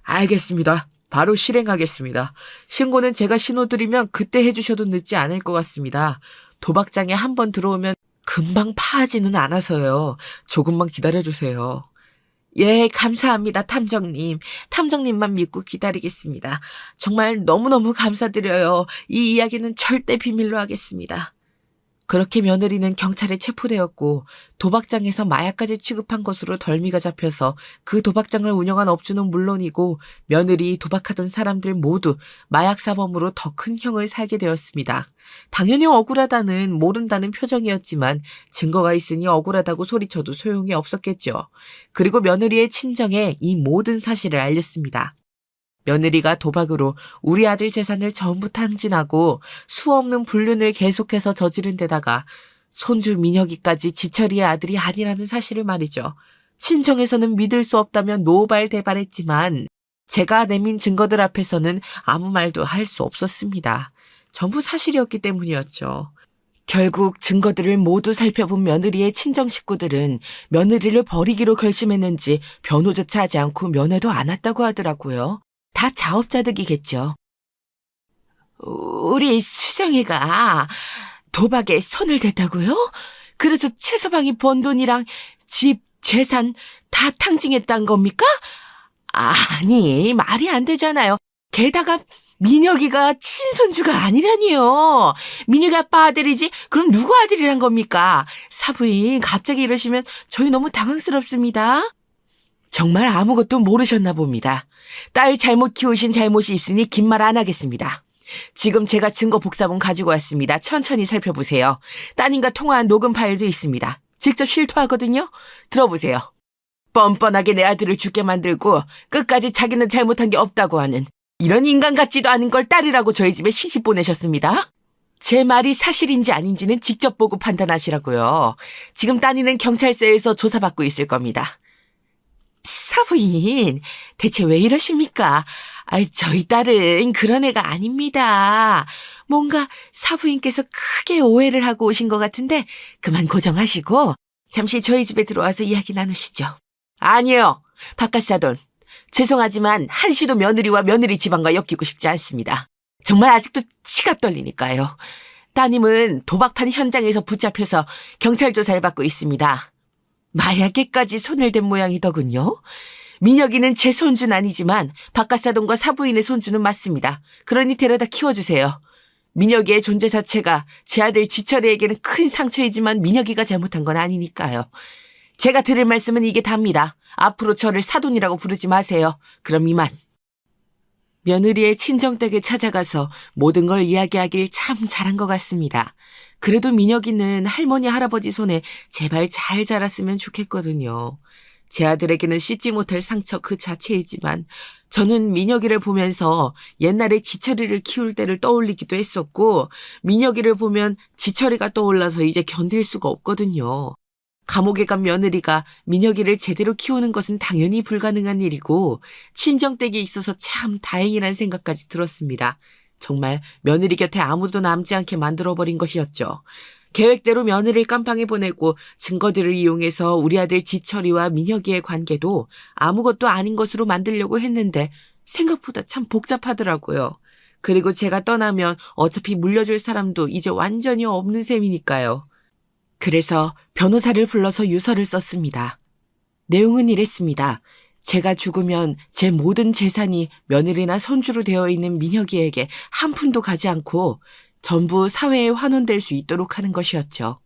알겠습니다. 바로 실행하겠습니다. 신고는 제가 신호드리면 그때 해주셔도 늦지 않을 것 같습니다. 도박장에 한번 들어오면 금방 파하지는 않아서요. 조금만 기다려주세요. 예, 감사합니다, 탐정님. 탐정님만 믿고 기다리겠습니다. 정말 너무너무 감사드려요. 이 이야기는 절대 비밀로 하겠습니다. 그렇게 며느리는 경찰에 체포되었고 도박장에서 마약까지 취급한 것으로 덜미가 잡혀서 그 도박장을 운영한 업주는 물론이고 며느리, 도박하던 사람들 모두 마약 사범으로 더 큰 형을 살게 되었습니다. 당연히 억울하다는 모른다는 표정이었지만 증거가 있으니 억울하다고 소리쳐도 소용이 없었겠죠. 그리고 며느리의 친정에 이 모든 사실을 알렸습니다. 며느리가 도박으로 우리 아들 재산을 전부 탕진하고 수없는 불륜을 계속해서 저지른 데다가 손주 민혁이까지 지철이의 아들이 아니라는 사실을 말이죠. 친정에서는 믿을 수 없다며 노발대발했지만 제가 내민 증거들 앞에서는 아무 말도 할 수 없었습니다. 전부 사실이었기 때문이었죠. 결국 증거들을 모두 살펴본 며느리의 친정 식구들은 며느리를 버리기로 결심했는지 변호조차 하지 않고 면회도 안 왔다고 하더라고요. 다 자업자득이겠죠. 우리 수정이가 도박에 손을 댔다고요? 그래서 최서방이 번 돈이랑 집, 재산 다 탕진했단 겁니까? 아니, 말이 안 되잖아요. 게다가 민혁이가 친손주가 아니라니요. 민혁이 아빠 아들이지? 그럼 누구 아들이란 겁니까? 사부인, 갑자기 이러시면 저희 너무 당황스럽습니다. 정말 아무것도 모르셨나 봅니다. 딸 잘못 키우신 잘못이 있으니 긴 말 안 하겠습니다. 지금 제가 증거 복사본 가지고 왔습니다. 천천히 살펴보세요. 따님과 통화한 녹음 파일도 있습니다. 직접 실토하거든요. 들어보세요. 뻔뻔하게 내 아들을 죽게 만들고 끝까지 자기는 잘못한 게 없다고 하는 이런 인간 같지도 않은 걸 딸이라고 저희 집에 시집 보내셨습니다. 제 말이 사실인지 아닌지는 직접 보고 판단하시라고요. 지금 따님은 경찰서에서 조사받고 있을 겁니다. 사부인, 대체 왜 이러십니까? 저희 딸은 그런 애가 아닙니다. 뭔가 사부인께서 크게 오해를 하고 오신 것 같은데 그만 고정하시고 잠시 저희 집에 들어와서 이야기 나누시죠. 아니요, 바깥사돈. 죄송하지만 한시도 며느리와 며느리 집안과 엮이고 싶지 않습니다. 정말 아직도 치가 떨리니까요. 따님은 도박판 현장에서 붙잡혀서 경찰 조사를 받고 있습니다. 마약에까지 손을 댄 모양이더군요. 민혁이는 제 손주는 아니지만 바깥사돈과 사부인의 손주는 맞습니다. 그러니 데려다 키워주세요. 민혁이의 존재 자체가 제 아들 지철이에게는 큰 상처이지만 민혁이가 잘못한 건 아니니까요. 제가 드릴 말씀은 이게 답니다. 앞으로 저를 사돈이라고 부르지 마세요. 그럼 이만. 며느리의 친정댁에 찾아가서 모든 걸 이야기하길 참 잘한 것 같습니다. 그래도 민혁이는 할머니 할아버지 손에 제발 잘 자랐으면 좋겠거든요. 제 아들에게는 씻지 못할 상처 그 자체이지만 저는 민혁이를 보면서 옛날에 지철이를 키울 때를 떠올리기도 했었고 민혁이를 보면 지철이가 떠올라서 이제 견딜 수가 없거든요. 감옥에 간 며느리가 민혁이를 제대로 키우는 것은 당연히 불가능한 일이고 친정댁에 있어서 참 다행이란 생각까지 들었습니다. 정말 며느리 곁에 아무도 남지 않게 만들어버린 것이었죠. 계획대로 며느리를 깜빵에 보내고 증거들을 이용해서 우리 아들 지철이와 민혁이의 관계도 아무것도 아닌 것으로 만들려고 했는데 생각보다 참 복잡하더라고요. 그리고 제가 떠나면 어차피 물려줄 사람도 이제 완전히 없는 셈이니까요. 그래서 변호사를 불러서 유서를 썼습니다. 내용은 이랬습니다. 제가 죽으면 제 모든 재산이 며느리나 손주로 되어 있는 민혁이에게 한 푼도 가지 않고 전부 사회에 환원될 수 있도록 하는 것이었죠.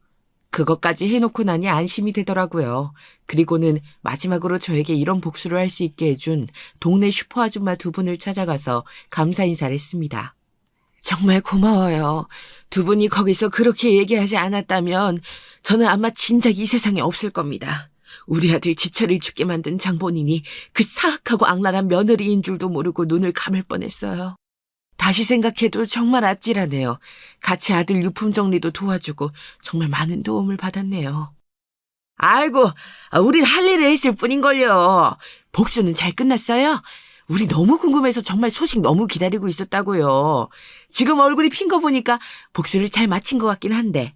그것까지 해놓고 나니 안심이 되더라고요. 그리고는 마지막으로 저에게 이런 복수를 할 수 있게 해준 동네 슈퍼 아줌마 두 분을 찾아가서 감사 인사를 했습니다. 정말 고마워요. 두 분이 거기서 그렇게 얘기하지 않았다면 저는 아마 진작 이 세상에 없을 겁니다. 우리 아들 지철을 죽게 만든 장본인이 그 사악하고 악랄한 며느리인 줄도 모르고 눈을 감을 뻔했어요. 다시 생각해도 정말 아찔하네요. 같이 아들 유품 정리도 도와주고 정말 많은 도움을 받았네요. 아이고, 우린 할 일을 했을 뿐인걸요. 복수는 잘 끝났어요? 우리 너무 궁금해서 정말 소식 너무 기다리고 있었다고요. 지금 얼굴이 핀 거 보니까 복수를 잘 마친 것 같긴 한데.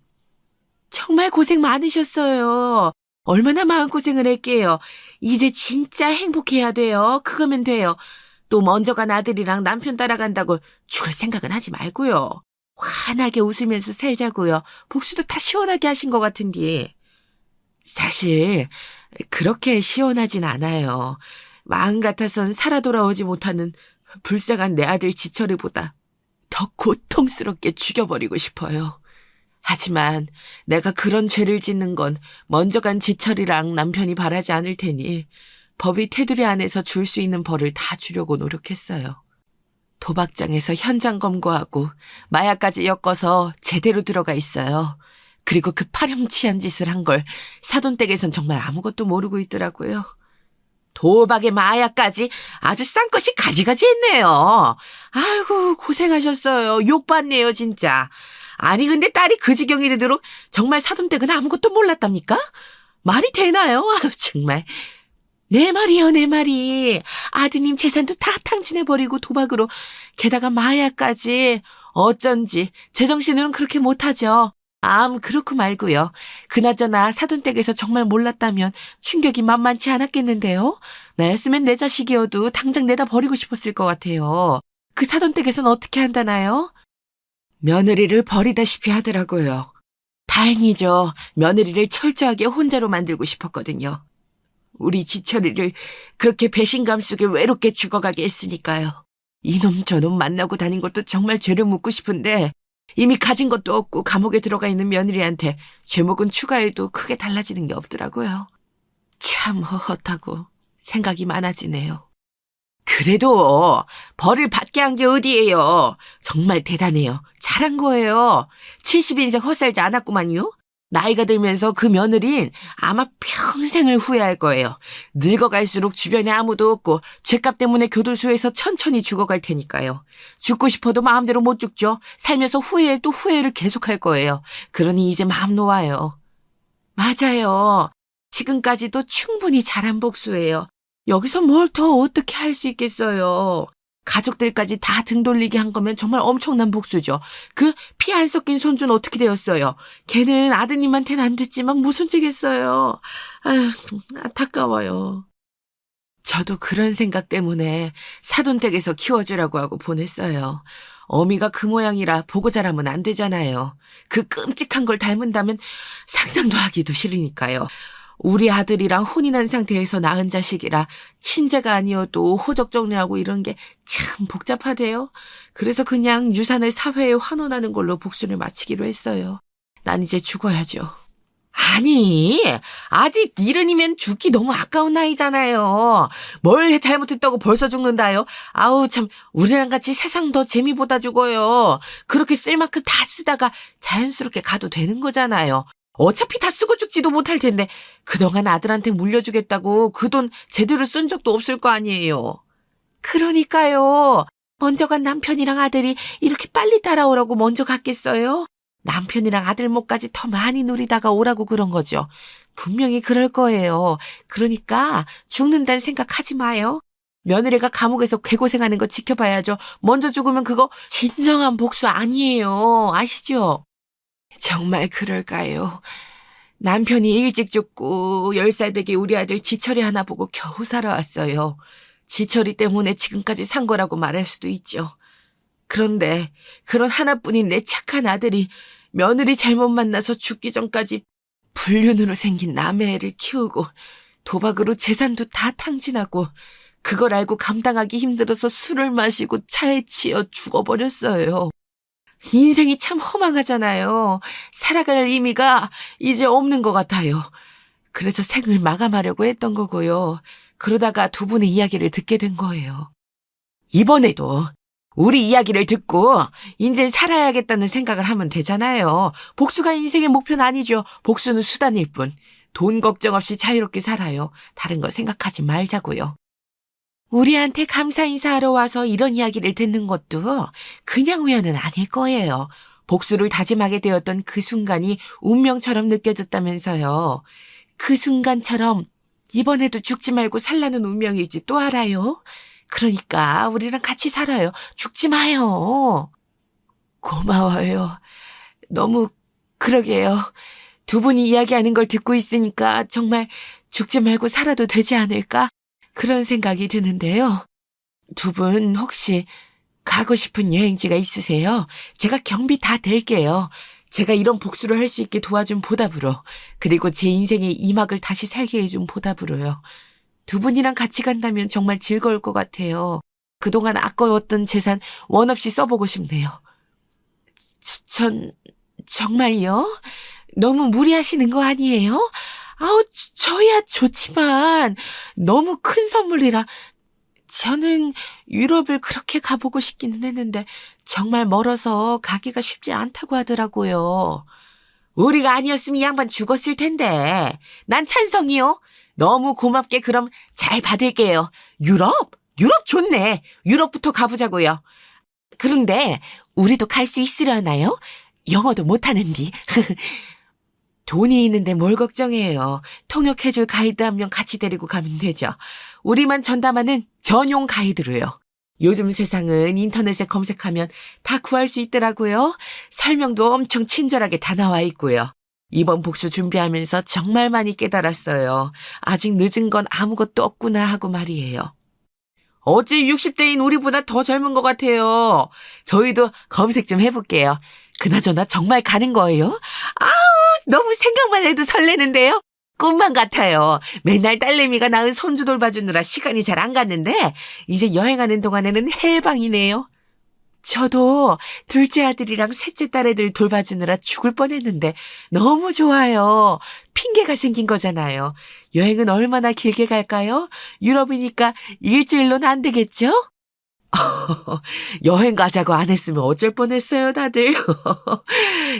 정말 고생 많으셨어요. 얼마나 마음고생을 했게요. 이제 진짜 행복해야 돼요. 그거면 돼요. 또 먼저 간 아들이랑 남편 따라간다고 죽을 생각은 하지 말고요. 환하게 웃으면서 살자고요. 복수도 다 시원하게 하신 것 같은데. 사실 그렇게 시원하진 않아요. 마음 같아선 살아 돌아오지 못하는 불쌍한 내 아들 지철이보다 더 고통스럽게 죽여버리고 싶어요. 하지만 내가 그런 죄를 짓는 건 먼저 간 지철이랑 남편이 바라지 않을 테니 법이 테두리 안에서 줄 수 있는 벌을 다 주려고 노력했어요. 도박장에서 현장 검거하고 마약까지 엮어서 제대로 들어가 있어요. 그리고 그 파렴치한 짓을 한 걸 사돈댁에선 정말 아무것도 모르고 있더라고요. 도박에 마약까지 아주 싼것이 가지가지 했네요. 아이고 고생하셨어요. 욕받네요 진짜. 아니 근데 딸이 그 지경이 되도록 정말 사돈댁은 아무것도 몰랐답니까? 말이 되나요? 아유 정말. 내 말이요 내 말이. 아드님 재산도 다 탕진해버리고 도박으로 게다가 마약까지. 어쩐지 제정신으로는 그렇게 못하죠. 그렇고 말고요. 그나저나 사돈댁에서 정말 몰랐다면 충격이 만만치 않았겠는데요. 나였으면 내 자식이어도 당장 내다 버리고 싶었을 것 같아요. 그 사돈댁에서는 어떻게 한다나요? 며느리를 버리다시피 하더라고요. 다행이죠. 며느리를 철저하게 혼자로 만들고 싶었거든요. 우리 지철이를 그렇게 배신감 속에 외롭게 죽어가게 했으니까요. 이놈 저놈 만나고 다닌 것도 정말 죄를 묻고 싶은데 이미 가진 것도 없고 감옥에 들어가 있는 며느리한테 죄목은 추가해도 크게 달라지는 게 없더라고요. 참 헛헛하고 생각이 많아지네요. 그래도 벌을 받게 한 게 어디예요. 정말 대단해요. 잘한 거예요. 70인생 헛살지 않았구만요. 나이가 들면서 그 며느린 아마 평생을 후회할 거예요. 늙어갈수록 주변에 아무도 없고 죄값 때문에 교도소에서 천천히 죽어갈 테니까요. 죽고 싶어도 마음대로 못 죽죠. 살면서 후회해도 후회를 계속할 거예요. 그러니 이제 마음 놓아요. 맞아요. 지금까지도 충분히 잘한 복수예요. 여기서 뭘 더 어떻게 할 수 있겠어요. 가족들까지 다 등 돌리게 한 거면 정말 엄청난 복수죠. 그 피 안 섞인 손주는 어떻게 되었어요? 걔는 아드님한테는 안 됐지만 무슨 죄겠어요. 아휴, 안타까워요. 저도 그런 생각 때문에 사돈댁에서 키워주라고 하고 보냈어요. 어미가 그 모양이라 보고 자라면 안 되잖아요. 그 끔찍한 걸 닮은다면 상상도 하기도 싫으니까요. 우리 아들이랑 혼인한 상태에서 낳은 자식이라 친자가 아니어도 호적 정리하고 이런 게 참 복잡하대요. 그래서 그냥 유산을 사회에 환원하는 걸로 복수를 마치기로 했어요. 난 이제 죽어야죠. 아니, 아직 70이면 죽기 너무 아까운 나이잖아요. 뭘 잘못했다고 벌써 죽는다요? 아우 참, 우리랑 같이 세상 더 재미보다 죽어요. 그렇게 쓸 만큼 다 쓰다가 자연스럽게 가도 되는 거잖아요. 어차피 다 쓰고 죽지도 못할 텐데 그동안 아들한테 물려주겠다고 그 돈 제대로 쓴 적도 없을 거 아니에요. 그러니까요. 먼저 간 남편이랑 아들이 이렇게 빨리 따라오라고 먼저 갔겠어요? 남편이랑 아들 몫까지 더 많이 누리다가 오라고 그런 거죠. 분명히 그럴 거예요. 그러니까 죽는다는 생각하지 마요. 며느리가 감옥에서 괴고생하는 거 지켜봐야죠. 먼저 죽으면 그거 진정한 복수 아니에요. 아시죠? 정말 그럴까요? 남편이 일찍 죽고 10살 배기 우리 아들 지철이 하나 보고 겨우 살아왔어요. 지철이 때문에 지금까지 산 거라고 말할 수도 있죠. 그런데 그런 하나뿐인 내 착한 아들이 며느리 잘못 만나서 죽기 전까지 불륜으로 생긴 남의 애를 키우고 도박으로 재산도 다 탕진하고 그걸 알고 감당하기 힘들어서 술을 마시고 차에 치여 죽어버렸어요. 인생이 참 허망하잖아요. 살아갈 의미가 이제 없는 것 같아요. 그래서 생을 마감하려고 했던 거고요. 그러다가 두 분의 이야기를 듣게 된 거예요. 이번에도 우리 이야기를 듣고 인젠 살아야겠다는 생각을 하면 되잖아요. 복수가 인생의 목표는 아니죠. 복수는 수단일 뿐. 돈 걱정 없이 자유롭게 살아요. 다른 거 생각하지 말자고요. 우리한테 감사 인사하러 와서 이런 이야기를 듣는 것도 그냥 우연은 아닐 거예요. 복수를 다짐하게 되었던 그 순간이 운명처럼 느껴졌다면서요. 그 순간처럼 이번에도 죽지 말고 살라는 운명일지 또 알아요? 그러니까 우리랑 같이 살아요. 죽지 마요. 고마워요. 너무 그러게요. 두 분이 이야기하는 걸 듣고 있으니까 정말 죽지 말고 살아도 되지 않을까? 그런 생각이 드는데요. 두 분 혹시 가고 싶은 여행지가 있으세요? 제가 경비 다 댈게요. 제가 이런 복수를 할 수 있게 도와준 보답으로, 그리고 제 인생의 이 막을 다시 살게 해준 보답으로요. 두 분이랑 같이 간다면 정말 즐거울 것 같아요. 그동안 아까웠던 재산 원 없이 써보고 싶네요. 정말요? 너무 무리하시는 거 아니에요? 아우, 저야 좋지만 너무 큰 선물이라. 저는 유럽을 그렇게 가보고 싶기는 했는데 정말 멀어서 가기가 쉽지 않다고 하더라고요. 우리가 아니었으면 이 양반 죽었을 텐데. 난 찬성이요. 너무 고맙게 그럼 잘 받을게요. 유럽? 유럽 좋네. 유럽부터 가보자고요. 그런데 우리도 갈 수 있으려나요? 영어도 못하는디. 돈이 있는데 뭘 걱정해요. 통역해줄 가이드 한 명 같이 데리고 가면 되죠. 우리만 전담하는 전용 가이드로요. 요즘 세상은 인터넷에 검색하면 다 구할 수 있더라고요. 설명도 엄청 친절하게 다 나와 있고요. 이번 복수 준비하면서 정말 많이 깨달았어요. 아직 늦은 건 아무것도 없구나 하고 말이에요. 어째 60대인 우리보다 더 젊은 것 같아요. 저희도 검색 좀 해볼게요. 그나저나 정말 가는 거예요? 아우, 너무 생각만 해도 설레는데요? 꿈만 같아요. 맨날 딸내미가 낳은 손주 돌봐주느라 시간이 잘 안 갔는데 이제 여행하는 동안에는 해방이네요. 저도 둘째 아들이랑 셋째 딸 애들 돌봐주느라 죽을 뻔했는데 너무 좋아요. 핑계가 생긴 거잖아요. 여행은 얼마나 길게 갈까요? 유럽이니까 일주일로는 안 되겠죠? 여행 가자고 안 했으면 어쩔 뻔했어요, 다들.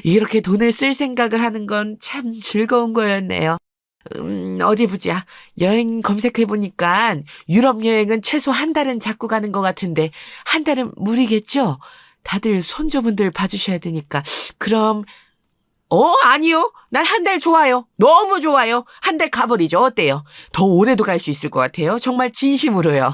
이렇게 돈을 쓸 생각을 하는 건 참 즐거운 거였네요. 어디 보자. 여행 검색해보니까 유럽 여행은 최소 한 달은 잡고 가는 것 같은데 한 달은 무리겠죠? 다들 손주분들 봐주셔야 되니까. 그럼 아니요. 난 한 달 좋아요. 너무 좋아요. 한 달 가버리죠. 어때요? 더 오래도 갈 수 있을 것 같아요. 정말 진심으로요.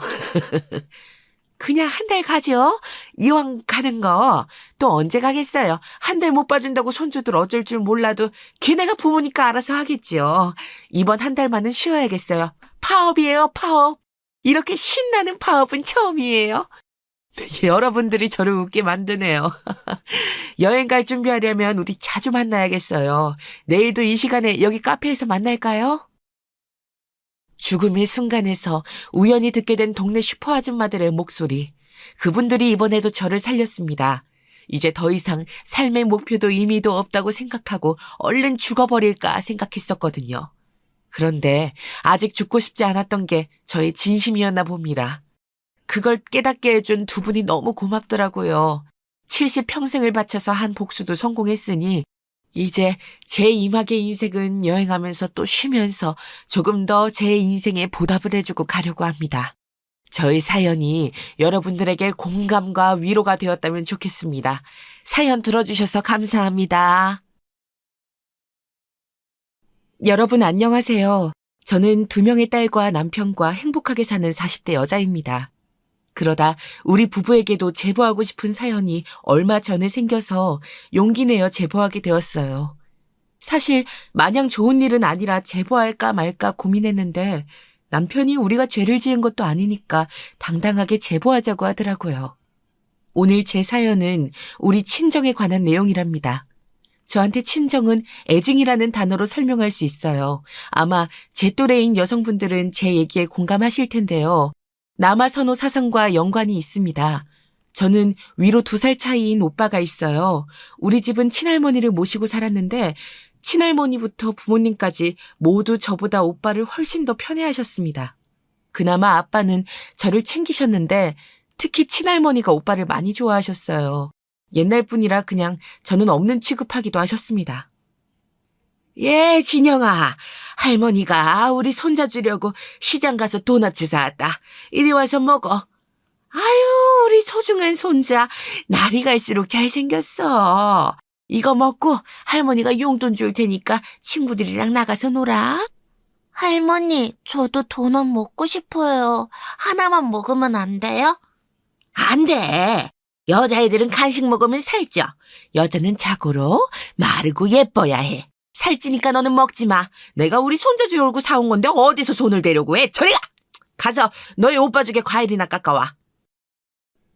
그냥 한 달 가죠. 이왕 가는 거 또 언제 가겠어요. 한 달 못 봐준다고 손주들 어쩔 줄 몰라도 걔네가 부모니까 알아서 하겠지요. 이번 한 달만은 쉬어야겠어요. 파업이에요, 파업. 이렇게 신나는 파업은 처음이에요. 여러분들이 저를 웃게 만드네요. 여행 갈 준비하려면 우리 자주 만나야겠어요. 내일도 이 시간에 여기 카페에서 만날까요? 죽음의 순간에서 우연히 듣게 된 동네 슈퍼 아줌마들의 목소리. 그분들이 이번에도 저를 살렸습니다. 이제 더 이상 삶의 목표도 의미도 없다고 생각하고 얼른 죽어버릴까 생각했었거든요. 그런데 아직 죽고 싶지 않았던 게 저의 진심이었나 봅니다. 그걸 깨닫게 해준 두 분이 너무 고맙더라고요. 70평생을 바쳐서 한 복수도 성공했으니 이제 제 이막의 인생은 여행하면서 또 쉬면서 조금 더 제 인생에 보답을 해주고 가려고 합니다. 저의 사연이 여러분들에게 공감과 위로가 되었다면 좋겠습니다. 사연 들어주셔서 감사합니다. 여러분 안녕하세요. 저는 2명의 딸과 남편과 행복하게 사는 40대 여자입니다. 그러다 우리 부부에게도 제보하고 싶은 사연이 얼마 전에 생겨서 용기 내어 제보하게 되었어요. 사실 마냥 좋은 일은 아니라 제보할까 말까 고민했는데 남편이 우리가 죄를 지은 것도 아니니까 당당하게 제보하자고 하더라고요. 오늘 제 사연은 우리 친정에 관한 내용이랍니다. 저한테 친정은 애증이라는 단어로 설명할 수 있어요. 아마 제 또래인 여성분들은 제 얘기에 공감하실 텐데요. 남아선호 사상과 연관이 있습니다. 저는 위로 2살 차이인 오빠가 있어요. 우리 집은 친할머니를 모시고 살았는데 친할머니부터 부모님까지 모두 저보다 오빠를 훨씬 더 편애하셨습니다. 그나마 아빠는 저를 챙기셨는데 특히 친할머니가 오빠를 많이 좋아하셨어요. 옛날 분이라 그냥 저는 없는 취급하기도 하셨습니다. 예, 진영아. 할머니가 우리 손자 주려고 시장 가서 도넛 사왔다. 이리 와서 먹어. 아유, 우리 소중한 손자. 날이 갈수록 잘생겼어. 이거 먹고 할머니가 용돈 줄 테니까 친구들이랑 나가서 놀아. 할머니, 저도 도넛 먹고 싶어요. 하나만 먹으면 안 돼요? 안 돼. 여자애들은 간식 먹으면 살쪄. 여자는 자고로 마르고 예뻐야 해. 살찌니까 너는 먹지 마. 내가 우리 손자 주려고 사온 건데 어디서 손을 대려고 해. 저리 가! 가서 너희 오빠 주게 과일이나 깎아와.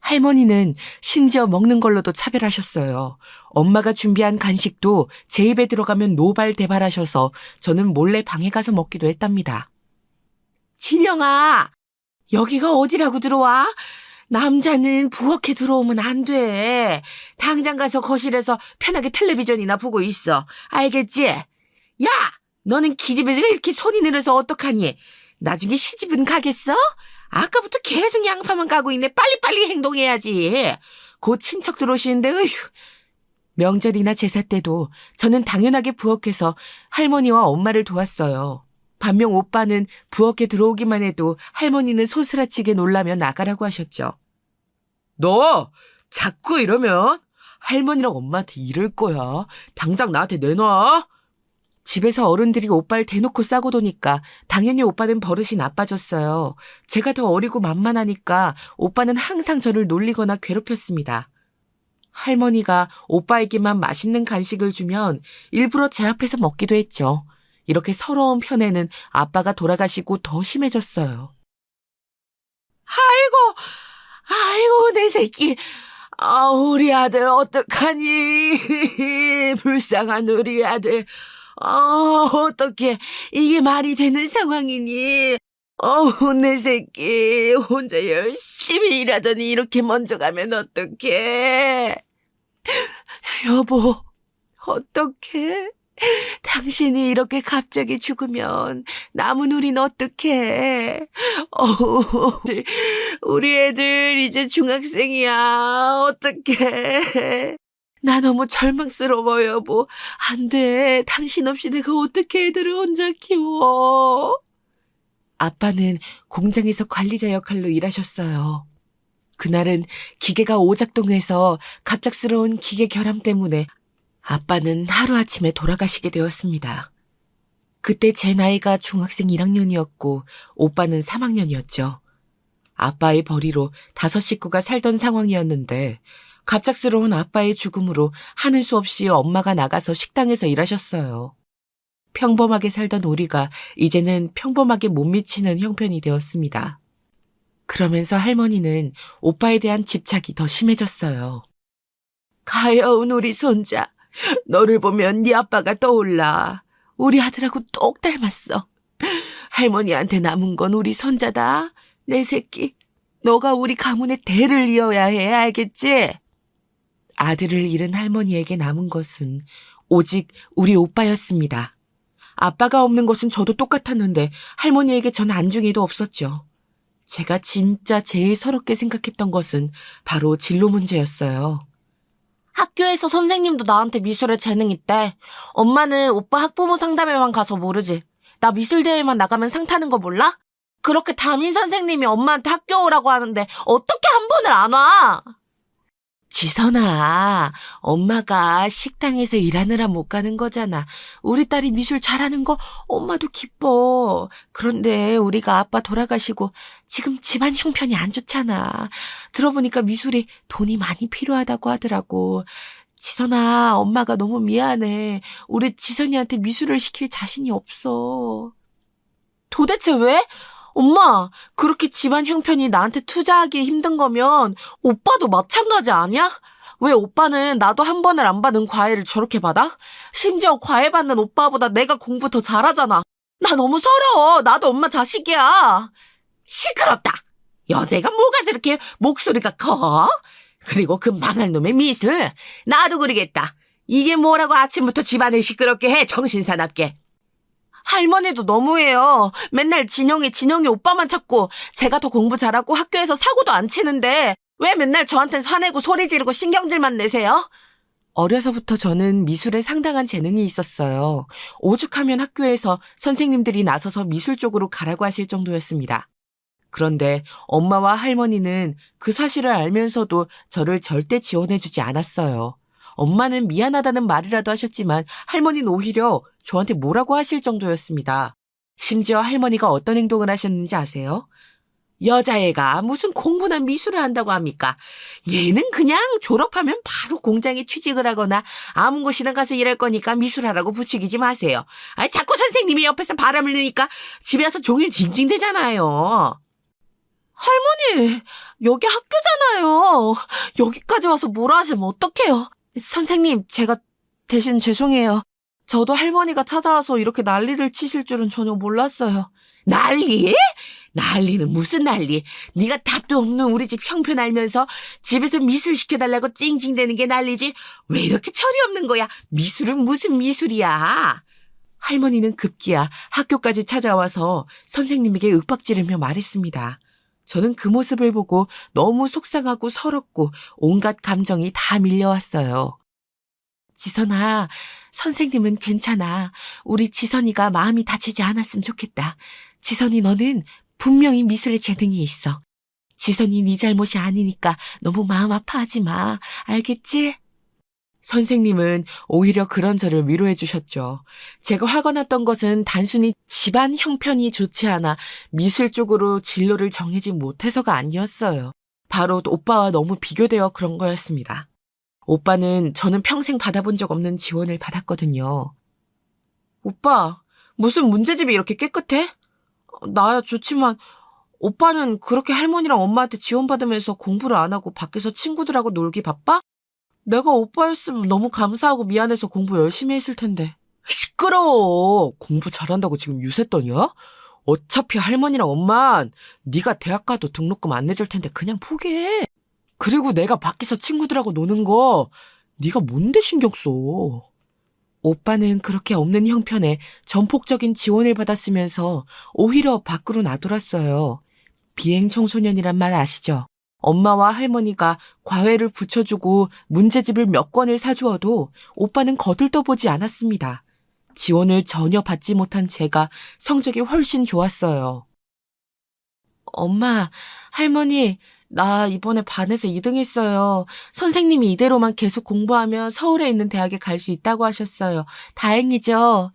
할머니는 심지어 먹는 걸로도 차별하셨어요. 엄마가 준비한 간식도 제 입에 들어가면 노발대발하셔서 저는 몰래 방에 가서 먹기도 했답니다. 진영아, 여기가 어디라고 들어와? 남자는 부엌에 들어오면 안 돼. 당장 가서 거실에서 편하게 텔레비전이나 보고 있어. 알겠지? 야! 너는 기집애가 이렇게 손이 늘어서 어떡하니? 나중에 시집은 가겠어? 아까부터 계속 양파만 까고 있네. 빨리빨리 행동해야지. 곧 친척들 오시는데, 으휴. 명절이나 제사 때도 저는 당연하게 부엌에서 할머니와 엄마를 도왔어요. 반면 오빠는 부엌에 들어오기만 해도 할머니는 소스라치게 놀라며 나가라고 하셨죠. 너 자꾸 이러면 할머니랑 엄마한테 이럴 거야. 당장 나한테 내놔. 집에서 어른들이 오빠를 대놓고 싸고 도니까 당연히 오빠는 버릇이 나빠졌어요. 제가 더 어리고 만만하니까 오빠는 항상 저를 놀리거나 괴롭혔습니다. 할머니가 오빠에게만 맛있는 간식을 주면 일부러 제 앞에서 먹기도 했죠. 이렇게 서러운 편에는 아빠가 돌아가시고 더 심해졌어요. 아이고, 내 새끼. 우리 아들 어떡하니? 불쌍한 우리 아들. 어떡해. 이게 말이 되는 상황이니? 내 새끼. 혼자 열심히 일하더니 이렇게 먼저 가면 어떡해. 여보, 어떡해? 당신이 이렇게 갑자기 죽으면 남은 우린 어떡해? 우리 애들 이제 중학생이야. 어떡해? 나 너무 절망스러워, 여보. 안 돼. 당신 없이 내가 어떻게 애들을 혼자 키워? 아빠는 공장에서 관리자 역할로 일하셨어요. 그날은 기계가 오작동해서 갑작스러운 기계 결함 때문에 아빠는 하루아침에 돌아가시게 되었습니다. 그때 제 나이가 중학생 1학년이었고 오빠는 3학년이었죠. 아빠의 벌이로 5 식구가 살던 상황이었는데 갑작스러운 아빠의 죽음으로 하는 수 없이 엄마가 나가서 식당에서 일하셨어요. 평범하게 살던 우리가 이제는 평범하게 못 미치는 형편이 되었습니다. 그러면서 할머니는 오빠에 대한 집착이 더 심해졌어요. 가여운 우리 손자. 너를 보면 네 아빠가 떠올라. 우리 아들하고 똑 닮았어. 할머니한테 남은 건 우리 손자다. 내 새끼. 너가 우리 가문의 대를 이어야 해. 알겠지? 아들을 잃은 할머니에게 남은 것은 오직 우리 오빠였습니다. 아빠가 없는 것은 저도 똑같았는데 할머니에게 전 안중에도 없었죠. 제가 진짜 제일 서럽게 생각했던 것은 바로 진로 문제였어요. 학교에서 선생님도 나한테 미술에 재능 있대. 엄마는 오빠 학부모 상담회만 가서 모르지. 나 미술대회만 나가면 상 타는 거 몰라? 그렇게 담임 선생님이 엄마한테 학교 오라고 하는데 어떻게 한 번을 안 와? 지선아, 엄마가 식당에서 일하느라 못 가는 거잖아. 우리 딸이 미술 잘하는 거 엄마도 기뻐. 그런데 우리가 아빠 돌아가시고 지금 집안 형편이 안 좋잖아. 들어보니까 미술이 돈이 많이 필요하다고 하더라고. 지선아, 엄마가 너무 미안해. 우리 지선이한테 미술을 시킬 자신이 없어. 도대체 왜? 엄마, 그렇게 집안 형편이 나한테 투자하기 힘든 거면 오빠도 마찬가지 아니야? 왜 오빠는 나도 한 번을 안 받은 과외를 저렇게 받아? 심지어 과외 받는 오빠보다 내가 공부 더 잘하잖아. 나 너무 서러워. 나도 엄마 자식이야. 시끄럽다. 여자가 뭐가 저렇게 목소리가 커? 그리고 그 망할 놈의 미술. 나도 그러겠다. 이게 뭐라고 아침부터 집안을 시끄럽게 해, 정신사납게. 할머니도 너무해요. 맨날 진영이 오빠만 찾고 제가 더 공부 잘하고 학교에서 사고도 안 치는데 왜 맨날 저한텐 화내고 소리 지르고 신경질만 내세요? 어려서부터 저는 미술에 상당한 재능이 있었어요. 오죽하면 학교에서 선생님들이 나서서 미술 쪽으로 가라고 하실 정도였습니다. 그런데 엄마와 할머니는 그 사실을 알면서도 저를 절대 지원해주지 않았어요. 엄마는 미안하다는 말이라도 하셨지만 할머니는 오히려 저한테 뭐라고 하실 정도였습니다. 심지어 할머니가 어떤 행동을 하셨는지 아세요? 여자애가 무슨 공부나 미술을 한다고 합니까? 얘는 그냥 졸업하면 바로 공장에 취직을 하거나 아무 곳이나 가서 일할 거니까 미술하라고 부추기지 마세요. 자꾸 선생님이 옆에서 바람을 넣으니까 집에 와서 종일 징징대잖아요. 할머니, 여기 학교잖아요. 여기까지 와서 뭐라 하시면 어떡해요. 선생님, 제가 대신 죄송해요. 저도 할머니가 찾아와서 이렇게 난리를 치실 줄은 전혀 몰랐어요. 난리? 난리는 무슨 난리? 네가 답도 없는 우리 집 형편 알면서 집에서 미술 시켜달라고 찡찡대는 게 난리지. 왜 이렇게 철이 없는 거야? 미술은 무슨 미술이야? 할머니는 급기야 학교까지 찾아와서 선생님에게 윽박지르며 말했습니다. 저는 그 모습을 보고 너무 속상하고 서럽고 온갖 감정이 다 밀려왔어요. 지선아, 선생님은 괜찮아. 우리 지선이가 마음이 다치지 않았으면 좋겠다. 지선이 너는 분명히 미술에 재능이 있어. 지선이 네 잘못이 아니니까 너무 마음 아파하지 마. 알겠지? 선생님은 오히려 그런 저를 위로해 주셨죠. 제가 화가 났던 것은 단순히 집안 형편이 좋지 않아 미술 쪽으로 진로를 정하지 못해서가 아니었어요. 바로 오빠와 너무 비교되어 그런 거였습니다. 오빠는 저는 평생 받아본 적 없는 지원을 받았거든요. 오빠, 무슨 문제집이 이렇게 깨끗해? 나야 좋지만 오빠는 그렇게 할머니랑 엄마한테 지원받으면서 공부를 안 하고 밖에서 친구들하고 놀기 바빠? 내가 오빠였으면 너무 감사하고 미안해서 공부 열심히 했을 텐데. 시끄러워. 공부 잘한다고 지금 유세 떠냐? 어차피 할머니랑 엄만 네가 대학 가도 등록금 안 내줄 텐데 그냥 포기해. 그리고 내가 밖에서 친구들하고 노는 거 네가 뭔데 신경 써. 오빠는 그렇게 없는 형편에 전폭적인 지원을 받았으면서 오히려 밖으로 나돌았어요. 비행 청소년이란 말 아시죠? 엄마와 할머니가 과외를 붙여주고 문제집을 몇 권을 사주어도 오빠는 거들떠보지 않았습니다. 지원을 전혀 받지 못한 제가 성적이 훨씬 좋았어요. 엄마, 할머니, 나 이번에 반에서 2등 했어요. 선생님이 이대로만 계속 공부하면 서울에 있는 대학에 갈 수 있다고 하셨어요. 다행이죠?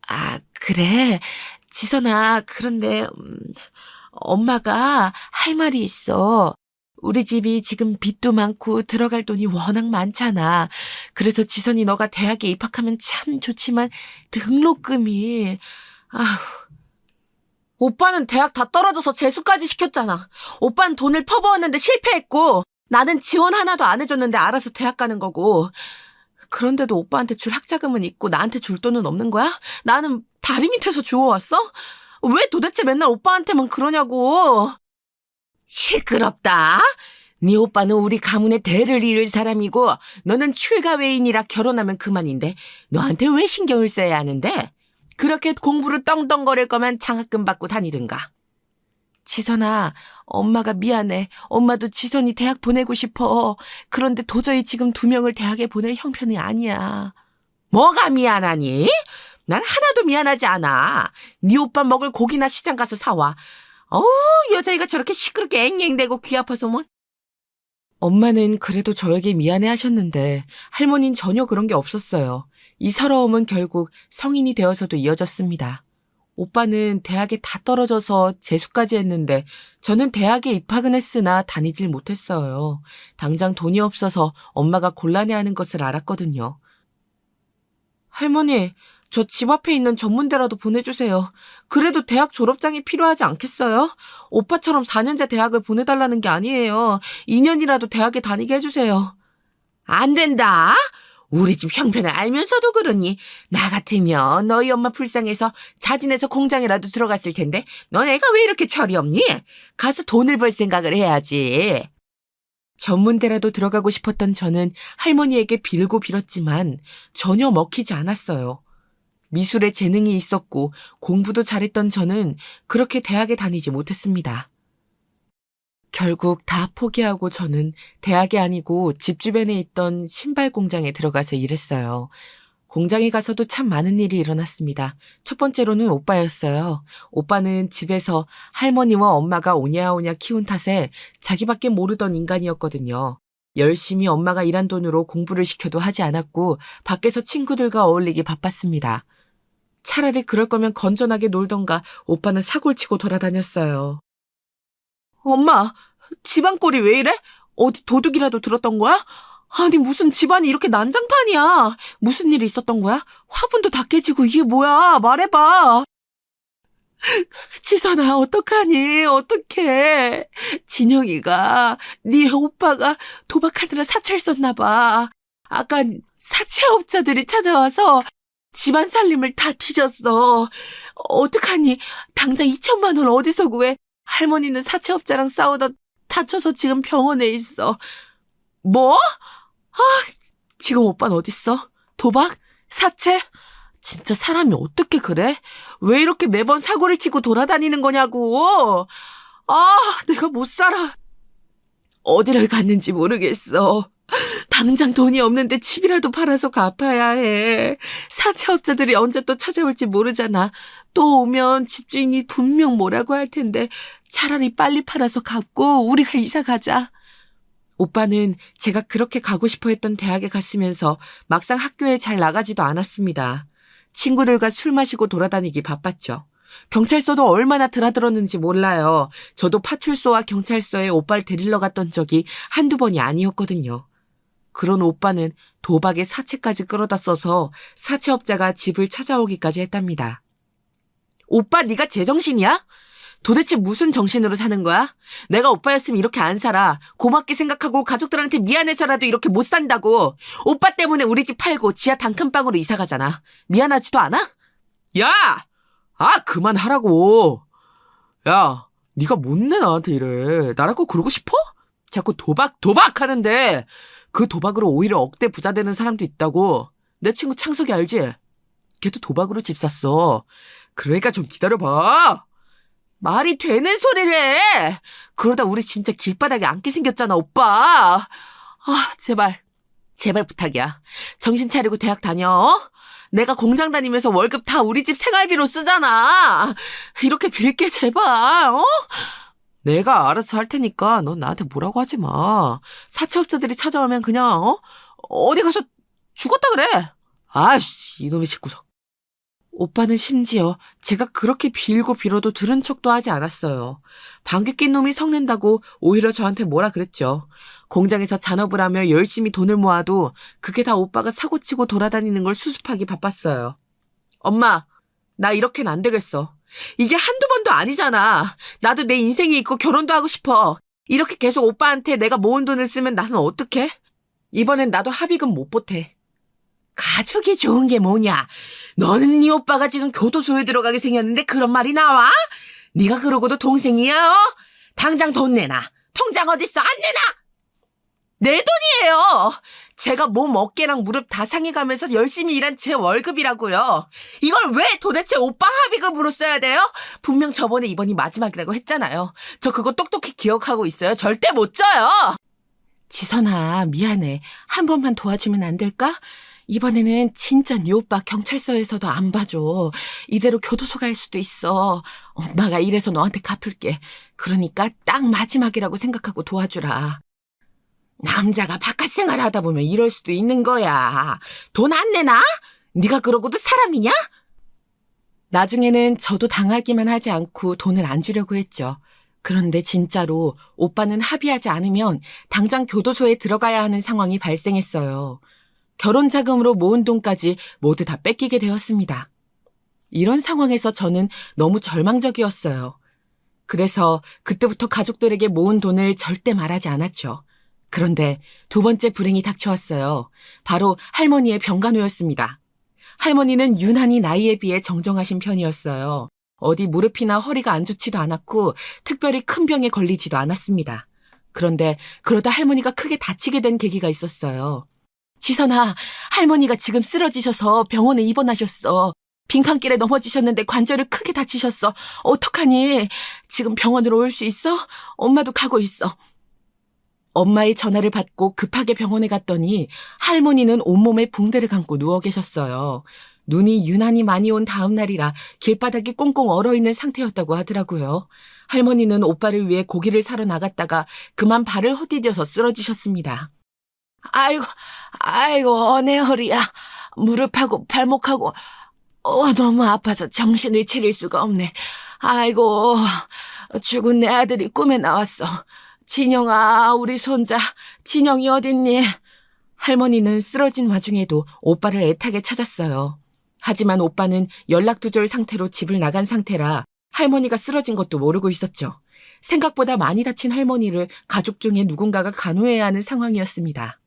아, 그래? 지선아, 그런데 엄마가 할 말이 있어. 우리 집이 지금 빚도 많고 들어갈 돈이 워낙 많잖아. 그래서 지선이 너가 대학에 입학하면 참 좋지만 등록금이... 아휴. 오빠는 대학 다 떨어져서 재수까지 시켰잖아. 오빠는 돈을 퍼부었는데 실패했고 나는 지원 하나도 안 해줬는데 알아서 대학 가는 거고. 그런데도 오빠한테 줄 학자금은 있고 나한테 줄 돈은 없는 거야? 나는 다리 밑에서 주워왔어? 왜 도대체 맨날 오빠한테만 그러냐고. 시끄럽다. 네 오빠는 우리 가문의 대를 이을 사람이고 너는 출가외인이라 결혼하면 그만인데 너한테 왜 신경을 써야 하는데? 그렇게 공부를 떵떵거릴 거면 장학금 받고 다니든가. 지선아, 엄마가 미안해. 엄마도 지선이 대학 보내고 싶어. 그런데 도저히 지금 2명을 대학에 보낼 형편이 아니야. 뭐가 미안하니? 난 하나도 미안하지 않아. 네 오빠 먹을 고기나 시장 가서 사와. 여자애가 저렇게 시끄럽게 앵앵대고 귀 아파서 뭐. 엄마는 그래도 저에게 미안해 하셨는데 할머니는 전혀 그런 게 없었어요. 이 서러움은 결국 성인이 되어서도 이어졌습니다. 오빠는 대학에 다 떨어져서 재수까지 했는데 저는 대학에 입학은 했으나 다니질 못했어요. 당장 돈이 없어서 엄마가 곤란해하는 것을 알았거든요. 할머니, 저 집 앞에 있는 전문대라도 보내주세요. 그래도 대학 졸업장이 필요하지 않겠어요? 오빠처럼 4년제 대학을 보내달라는 게 아니에요. 2년이라도 대학에 다니게 해주세요. 안 된다. 우리 집 형편을 알면서도 그러니 나 같으면 너희 엄마 불쌍해서 자진해서 공장이라도 들어갔을 텐데 넌 애가 왜 이렇게 철이 없니? 가서 돈을 벌 생각을 해야지. 전문대라도 들어가고 싶었던 저는 할머니에게 빌고 빌었지만 전혀 먹히지 않았어요. 미술에 재능이 있었고 공부도 잘했던 저는 그렇게 대학에 다니지 못했습니다. 결국 다 포기하고 저는 대학이 아니고 집 주변에 있던 신발 공장에 들어가서 일했어요. 공장에 가서도 참 많은 일이 일어났습니다. 첫 번째로는 오빠였어요. 오빠는 집에서 할머니와 엄마가 오냐오냐 키운 탓에 자기밖에 모르던 인간이었거든요. 열심히 엄마가 일한 돈으로 공부를 시켜도 하지 않았고 밖에서 친구들과 어울리기 바빴습니다. 차라리 그럴 거면 건전하게 놀던가 오빠는 사골치고 돌아다녔어요. 엄마, 집안 꼴이 왜 이래? 어디 도둑이라도 들었던 거야? 아니 무슨 집안이 이렇게 난장판이야. 무슨 일이 있었던 거야? 화분도 다 깨지고 이게 뭐야? 말해봐. 지선아, 어떡하니? 어떡해. 진영이가 네 오빠가 도박하느라 사채를 썼나 봐. 아까 사채업자들이 찾아와서 집안 살림을 다 뒤졌어. 어떡하니? 당장 2천만 원 어디서 구해? 할머니는 사채업자랑 싸우다 다쳐서 지금 병원에 있어. 뭐? 지금 오빠는 어딨어? 도박? 사채? 진짜 사람이 어떻게 그래? 왜 이렇게 매번 사고를 치고 돌아다니는 거냐고. 내가 못 살아. 어디를 갔는지 모르겠어. 당장 돈이 없는데 집이라도 팔아서 갚아야 해. 사채업자들이 언제 또 찾아올지 모르잖아. 또 오면 집주인이 분명 뭐라고 할 텐데 차라리 빨리 팔아서 갚고 우리가 이사 가자. 오빠는 제가 그렇게 가고 싶어 했던 대학에 갔으면서 막상 학교에 잘 나가지도 않았습니다. 친구들과 술 마시고 돌아다니기 바빴죠. 경찰서도 얼마나 드나들었는지 몰라요. 저도 파출소와 경찰서에 오빠를 데리러 갔던 적이 한두 번이 아니었거든요. 그런 오빠는 도박에 사채까지 끌어다 써서 사채업자가 집을 찾아오기까지 했답니다. 오빠 네가 제정신이야? 도대체 무슨 정신으로 사는 거야? 내가 오빠였으면 이렇게 안 살아. 고맙게 생각하고 가족들한테 미안해서라도 이렇게 못 산다고. 오빠 때문에 우리 집 팔고 지하 단칸방으로 이사 가잖아. 미안하지도 않아? 야! 그만하라고. 야, 네가 뭔데 나한테 이래. 나라고 그러고 싶어? 자꾸 도박 하는데 그 도박으로 오히려 억대 부자 되는 사람도 있다고. 내 친구 창석이 알지? 걔도 도박으로 집 샀어. 그러니까 좀 기다려봐. 말이 되는 소리를 해. 그러다 우리 진짜 길바닥에 앉게 생겼잖아, 오빠. 제발 부탁이야. 정신 차리고 대학 다녀. 내가 공장 다니면서 월급 다 우리 집 생활비로 쓰잖아. 이렇게 빌게 제발. 내가 알아서 할 테니까 넌 나한테 뭐라고 하지 마. 사채업자들이 찾아오면 그냥 어디 가서 죽었다 그래. 아이씨, 이놈의 집구석. 오빠는 심지어 제가 그렇게 빌고 빌어도 들은 척도 하지 않았어요. 방귀 낀 놈이 성낸다고 오히려 저한테 뭐라 그랬죠. 공장에서 잔업을 하며 열심히 돈을 모아도 그게 다 오빠가 사고치고 돌아다니는 걸 수습하기 바빴어요. 엄마, 나 이렇게는 안 되겠어. 이게 한두 번도 아니잖아. 나도 내 인생이 있고 결혼도 하고 싶어. 이렇게 계속 오빠한테 내가 모은 돈을 쓰면 나는 어떡해? 이번엔 나도 합의금 못 보태. 가족이 좋은 게 뭐냐? 너는 네 오빠가 지금 교도소에 들어가게 생겼는데 그런 말이 나와? 네가 그러고도 동생이야, 당장 돈 내놔. 통장 어딨어? 안 내놔! 내 돈이에요! 제가 몸 어깨랑 무릎 다 상해가면서 열심히 일한 제 월급이라고요. 이걸 왜 도대체 오빠 합의금으로 써야 돼요? 분명 저번에 이번이 마지막이라고 했잖아요. 저 그거 똑똑히 기억하고 있어요. 절대 못 져요! 지선아, 미안해. 한 번만 도와주면 안 될까? 이번에는 진짜 네 오빠 경찰서에서도 안 봐줘. 이대로 교도소 갈 수도 있어. 엄마가 이래서 너한테 갚을게. 그러니까 딱 마지막이라고 생각하고 도와주라. 남자가 바깥 생활하다 보면 이럴 수도 있는 거야. 돈 안 내나? 네가 그러고도 사람이냐? 나중에는 저도 당하기만 하지 않고 돈을 안 주려고 했죠. 그런데 진짜로 오빠는 합의하지 않으면 당장 교도소에 들어가야 하는 상황이 발생했어요. 결혼 자금으로 모은 돈까지 모두 다 뺏기게 되었습니다. 이런 상황에서 저는 너무 절망적이었어요. 그래서 그때부터 가족들에게 모은 돈을 절대 말하지 않았죠. 그런데 두 번째 불행이 닥쳐왔어요. 바로 할머니의 병간호였습니다. 할머니는 유난히 나이에 비해 정정하신 편이었어요. 어디 무릎이나 허리가 안 좋지도 않았고 특별히 큰 병에 걸리지도 않았습니다. 그런데 그러다 할머니가 크게 다치게 된 계기가 있었어요. 지선아, 할머니가 지금 쓰러지셔서 병원에 입원하셨어. 빙판길에 넘어지셨는데 관절을 크게 다치셨어. 어떡하니? 지금 병원으로 올 수 있어? 엄마도 가고 있어. 엄마의 전화를 받고 급하게 병원에 갔더니 할머니는 온몸에 붕대를 감고 누워 계셨어요. 눈이 유난히 많이 온 다음 날이라 길바닥이 꽁꽁 얼어있는 상태였다고 하더라고요. 할머니는 오빠를 위해 고기를 사러 나갔다가 그만 발을 헛디뎌서 쓰러지셨습니다. 아이고, 내 허리야. 무릎하고 발목하고 너무 아파서 정신을 차릴 수가 없네. 아이고, 죽은 내 아들이 꿈에 나왔어. 진영아, 우리 손자 진영이 어딨니? 할머니는 쓰러진 와중에도 오빠를 애타게 찾았어요. 하지만 오빠는 연락두절 상태로 집을 나간 상태라 할머니가 쓰러진 것도 모르고 있었죠. 생각보다 많이 다친 할머니를 가족 중에 누군가가 간호해야 하는 상황이었습니다.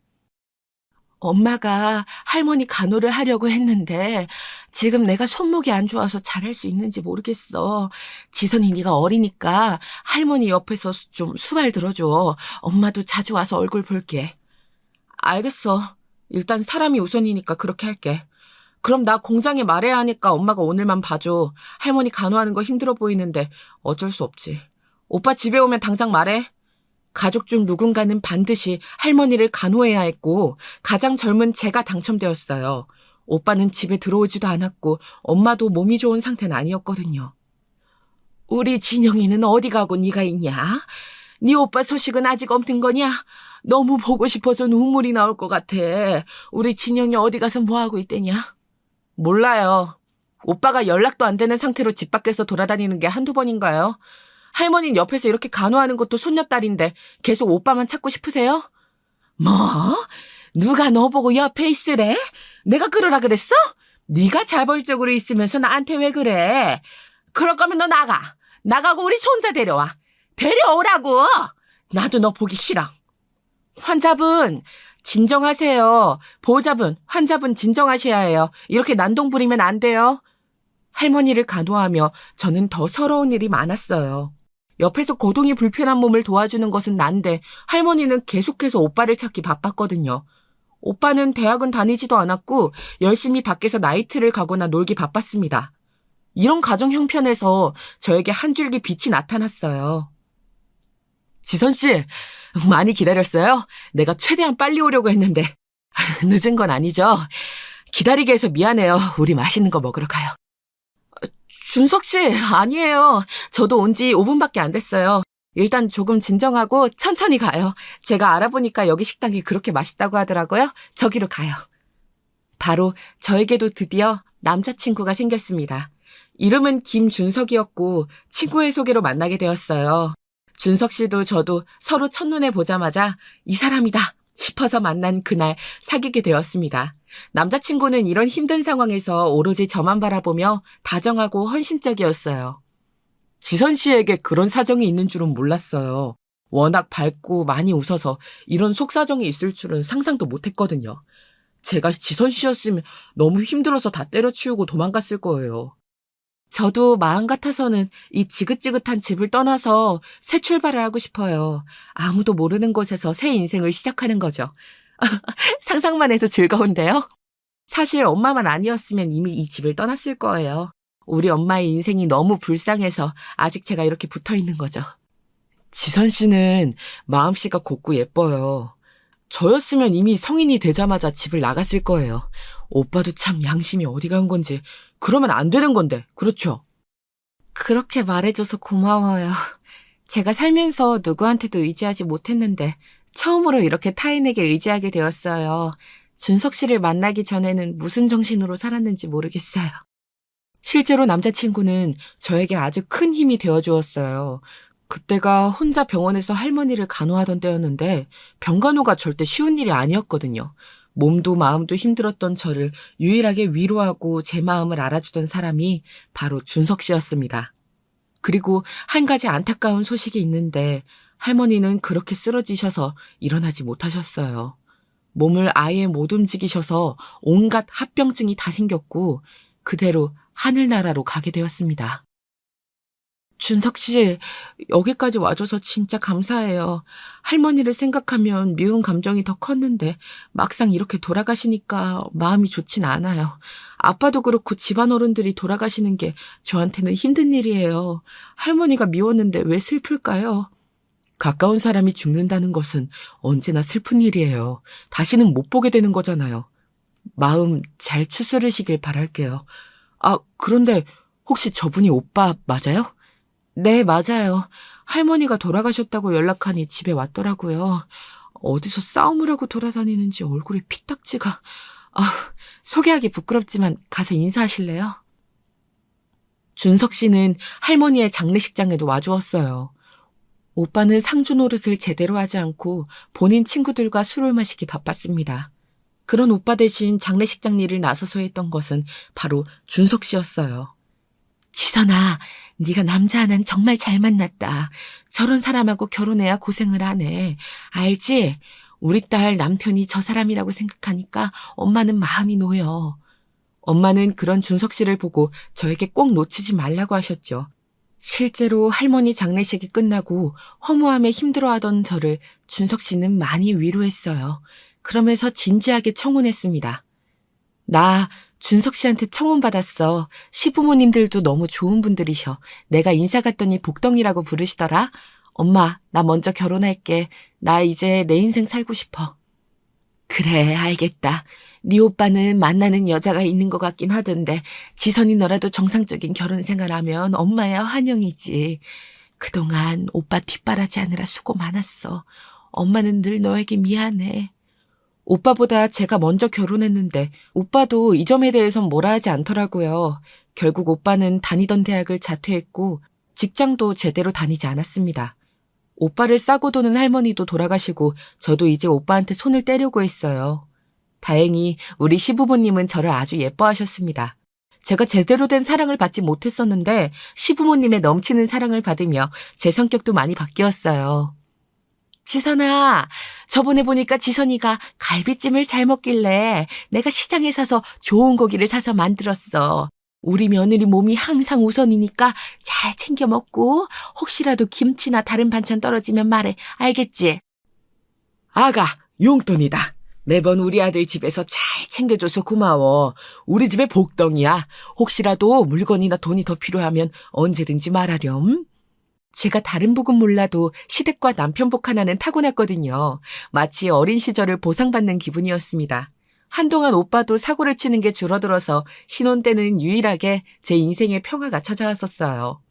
엄마가 할머니 간호를 하려고 했는데 지금 내가 손목이 안 좋아서 잘할 수 있는지 모르겠어. 지선이 네가 어리니까 할머니 옆에서 좀 수발 들어줘. 엄마도 자주 와서 얼굴 볼게. 알겠어. 일단 사람이 우선이니까 그렇게 할게. 그럼 나 공장에 말해야 하니까 엄마가 오늘만 봐줘. 할머니 간호하는 거 힘들어 보이는데 어쩔 수 없지. 오빠 집에 오면 당장 말해. 가족 중 누군가는 반드시 할머니를 간호해야 했고 가장 젊은 제가 당첨되었어요. 오빠는 집에 들어오지도 않았고 엄마도 몸이 좋은 상태는 아니었거든요. 우리 진영이는 어디 가고 네가 있냐? 네 오빠 소식은 아직 없는 거냐? 너무 보고 싶어서 눈물이 나올 것 같아. 우리 진영이 어디 가서 뭐하고 있대냐? 몰라요. 오빠가 연락도 안 되는 상태로 집 밖에서 돌아다니는 게 한두 번인가요? 할머니는 옆에서 이렇게 간호하는 것도 손녀딸인데 계속 오빠만 찾고 싶으세요? 뭐? 누가 너 보고 옆에 있으래? 내가 그러라 그랬어? 네가 자벌적으로 있으면서 나한테 왜 그래? 그럴 거면 너 나가. 나가고 우리 손자 데려와. 데려오라고. 나도 너 보기 싫어. 환자분, 진정하세요. 보호자분, 환자분 진정하셔야 해요. 이렇게 난동 부리면 안 돼요. 할머니를 간호하며 저는 더 서러운 일이 많았어요. 옆에서 거동이 불편한 몸을 도와주는 것은 난데 할머니는 계속해서 오빠를 찾기 바빴거든요. 오빠는 대학은 다니지도 않았고 열심히 밖에서 나이트를 가거나 놀기 바빴습니다. 이런 가정 형편에서 저에게 한 줄기 빛이 나타났어요. 지선씨, 많이 기다렸어요? 내가 최대한 빨리 오려고 했는데 늦은 건 아니죠? 기다리게 해서 미안해요. 우리 맛있는 거 먹으러 가요. 준석 씨, 아니에요. 저도 온 지 5분밖에 안 됐어요. 일단 조금 진정하고 천천히 가요. 제가 알아보니까 여기 식당이 그렇게 맛있다고 하더라고요. 저기로 가요. 바로 저에게도 드디어 남자친구가 생겼습니다. 이름은 김준석이었고 친구의 소개로 만나게 되었어요. 준석 씨도 저도 서로 첫눈에 보자마자 이 사람이다 싶어서 만난 그날 사귀게 되었습니다. 남자친구는 이런 힘든 상황에서 오로지 저만 바라보며 다정하고 헌신적이었어요. 지선 씨에게 그런 사정이 있는 줄은 몰랐어요. 워낙 밝고 많이 웃어서 이런 속사정이 있을 줄은 상상도 못했거든요. 제가 지선 씨였으면 너무 힘들어서 다 때려치우고 도망갔을 거예요. 저도 마음 같아서는 이 지긋지긋한 집을 떠나서 새 출발을 하고 싶어요. 아무도 모르는 곳에서 새 인생을 시작하는 거죠. 상상만 해도 즐거운데요? 사실 엄마만 아니었으면 이미 이 집을 떠났을 거예요. 우리 엄마의 인생이 너무 불쌍해서 아직 제가 이렇게 붙어 있는 거죠. 지선 씨는 마음씨가 곱고 예뻐요. 저였으면 이미 성인이 되자마자 집을 나갔을 거예요. 오빠도 참 양심이 어디 간 건지. 그러면 안 되는 건데, 그렇죠? 그렇게 말해줘서 고마워요. 제가 살면서 누구한테도 의지하지 못했는데 처음으로 이렇게 타인에게 의지하게 되었어요. 준석 씨를 만나기 전에는 무슨 정신으로 살았는지 모르겠어요. 실제로 남자친구는 저에게 아주 큰 힘이 되어주었어요. 그때가 혼자 병원에서 할머니를 간호하던 때였는데 병간호가 절대 쉬운 일이 아니었거든요. 몸도 마음도 힘들었던 저를 유일하게 위로하고 제 마음을 알아주던 사람이 바로 준석 씨였습니다. 그리고 한 가지 안타까운 소식이 있는데 할머니는 그렇게 쓰러지셔서 일어나지 못하셨어요. 몸을 아예 못 움직이셔서 온갖 합병증이 다 생겼고 그대로 하늘나라로 가게 되었습니다. 준석 씨, 여기까지 와줘서 진짜 감사해요. 할머니를 생각하면 미운 감정이 더 컸는데 막상 이렇게 돌아가시니까 마음이 좋진 않아요. 아빠도 그렇고 집안 어른들이 돌아가시는 게 저한테는 힘든 일이에요. 할머니가 미웠는데 왜 슬플까요? 가까운 사람이 죽는다는 것은 언제나 슬픈 일이에요. 다시는 못 보게 되는 거잖아요. 마음 잘 추스르시길 바랄게요. 아, 그런데 혹시 저분이 오빠 맞아요? 네, 맞아요. 할머니가 돌아가셨다고 연락하니 집에 왔더라고요. 어디서 싸움을 하고 돌아다니는지 얼굴에 피딱지가. 소개하기 부끄럽지만 가서 인사하실래요? 준석 씨는 할머니의 장례식장에도 와주었어요. 오빠는 상주 노릇을 제대로 하지 않고 본인 친구들과 술을 마시기 바빴습니다. 그런 오빠 대신 장례식장 일을 나서서 했던 것은 바로 준석 씨였어요. 지선아, 네가 남자 하나는 정말 잘 만났다. 저런 사람하고 결혼해야 고생을 하네. 알지? 우리 딸 남편이 저 사람이라고 생각하니까 엄마는 마음이 놓여. 엄마는 그런 준석 씨를 보고 저에게 꼭 놓치지 말라고 하셨죠. 실제로 할머니 장례식이 끝나고 허무함에 힘들어하던 저를 준석 씨는 많이 위로했어요. 그러면서 진지하게 청혼했습니다. 나 준석 씨한테 청혼받았어. 시부모님들도 너무 좋은 분들이셔. 내가 인사 갔더니 복덩이라고 부르시더라. 엄마, 나 먼저 결혼할게. 나 이제 내 인생 살고 싶어. 그래, 알겠다. 네 오빠는 만나는 여자가 있는 것 같긴 하던데 지선이 너라도 정상적인 결혼 생활하면 엄마야 환영이지. 그동안 오빠 뒷바라지하느라 수고 많았어. 엄마는 늘 너에게 미안해. 오빠보다 제가 먼저 결혼했는데 오빠도 이 점에 대해선 뭐라 하지 않더라고요. 결국 오빠는 다니던 대학을 자퇴했고 직장도 제대로 다니지 않았습니다. 오빠를 싸고 도는 할머니도 돌아가시고 저도 이제 오빠한테 손을 떼려고 했어요. 다행히 우리 시부모님은 저를 아주 예뻐하셨습니다. 제가 제대로 된 사랑을 받지 못했었는데 시부모님의 넘치는 사랑을 받으며 제 성격도 많이 바뀌었어요. 지선아, 저번에 보니까 지선이가 갈비찜을 잘 먹길래 내가 시장에 사서 좋은 고기를 사서 만들었어. 우리 며느리 몸이 항상 우선이니까 잘 챙겨 먹고 혹시라도 김치나 다른 반찬 떨어지면 말해. 알겠지? 아가, 용돈이다. 매번 우리 아들 집에서 잘 챙겨줘서 고마워. 우리 집에 복덩이야. 혹시라도 물건이나 돈이 더 필요하면 언제든지 말하렴. 제가 다른 복은 몰라도 시댁과 남편복 하나는 타고났거든요. 마치 어린 시절을 보상받는 기분이었습니다. 한동안 오빠도 사고를 치는 게 줄어들어서 신혼 때는 유일하게 제 인생에 평화가 찾아왔었어요.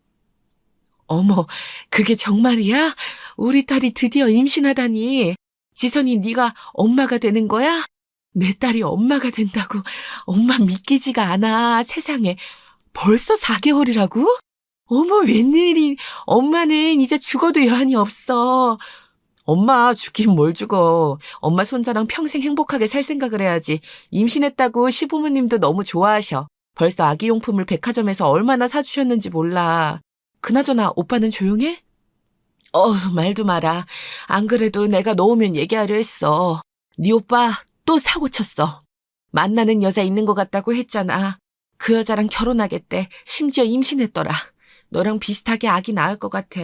어머, 그게 정말이야? 우리 딸이 드디어 임신하다니. 지선이 네가 엄마가 되는 거야? 내 딸이 엄마가 된다고. 엄마 믿기지가 않아. 세상에. 벌써 4개월이라고? 어머, 웬일이. 엄마는 이제 죽어도 여한이 없어. 엄마 죽긴 뭘 죽어. 엄마 손자랑 평생 행복하게 살 생각을 해야지. 임신했다고 시부모님도 너무 좋아하셔. 벌써 아기용품을 백화점에서 얼마나 사주셨는지 몰라. 그나저나 오빠는 조용해? 말도 마라. 안 그래도 내가 너 오면 얘기하려 했어. 네 오빠 또 사고 쳤어. 만나는 여자 있는 것 같다고 했잖아. 그 여자랑 결혼하겠대. 심지어 임신했더라. 너랑 비슷하게 아기 낳을 것 같아.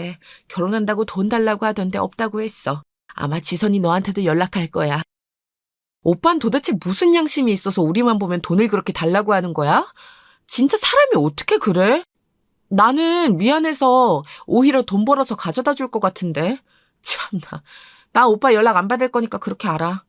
결혼한다고 돈 달라고 하던데 없다고 했어. 아마 지선이 너한테도 연락할 거야. 오빤 도대체 무슨 양심이 있어서 우리만 보면 돈을 그렇게 달라고 하는 거야? 진짜 사람이 어떻게 그래? 나는 미안해서 오히려 돈 벌어서 가져다 줄 것 같은데. 참나. 나 오빠 연락 안 받을 거니까 그렇게 알아.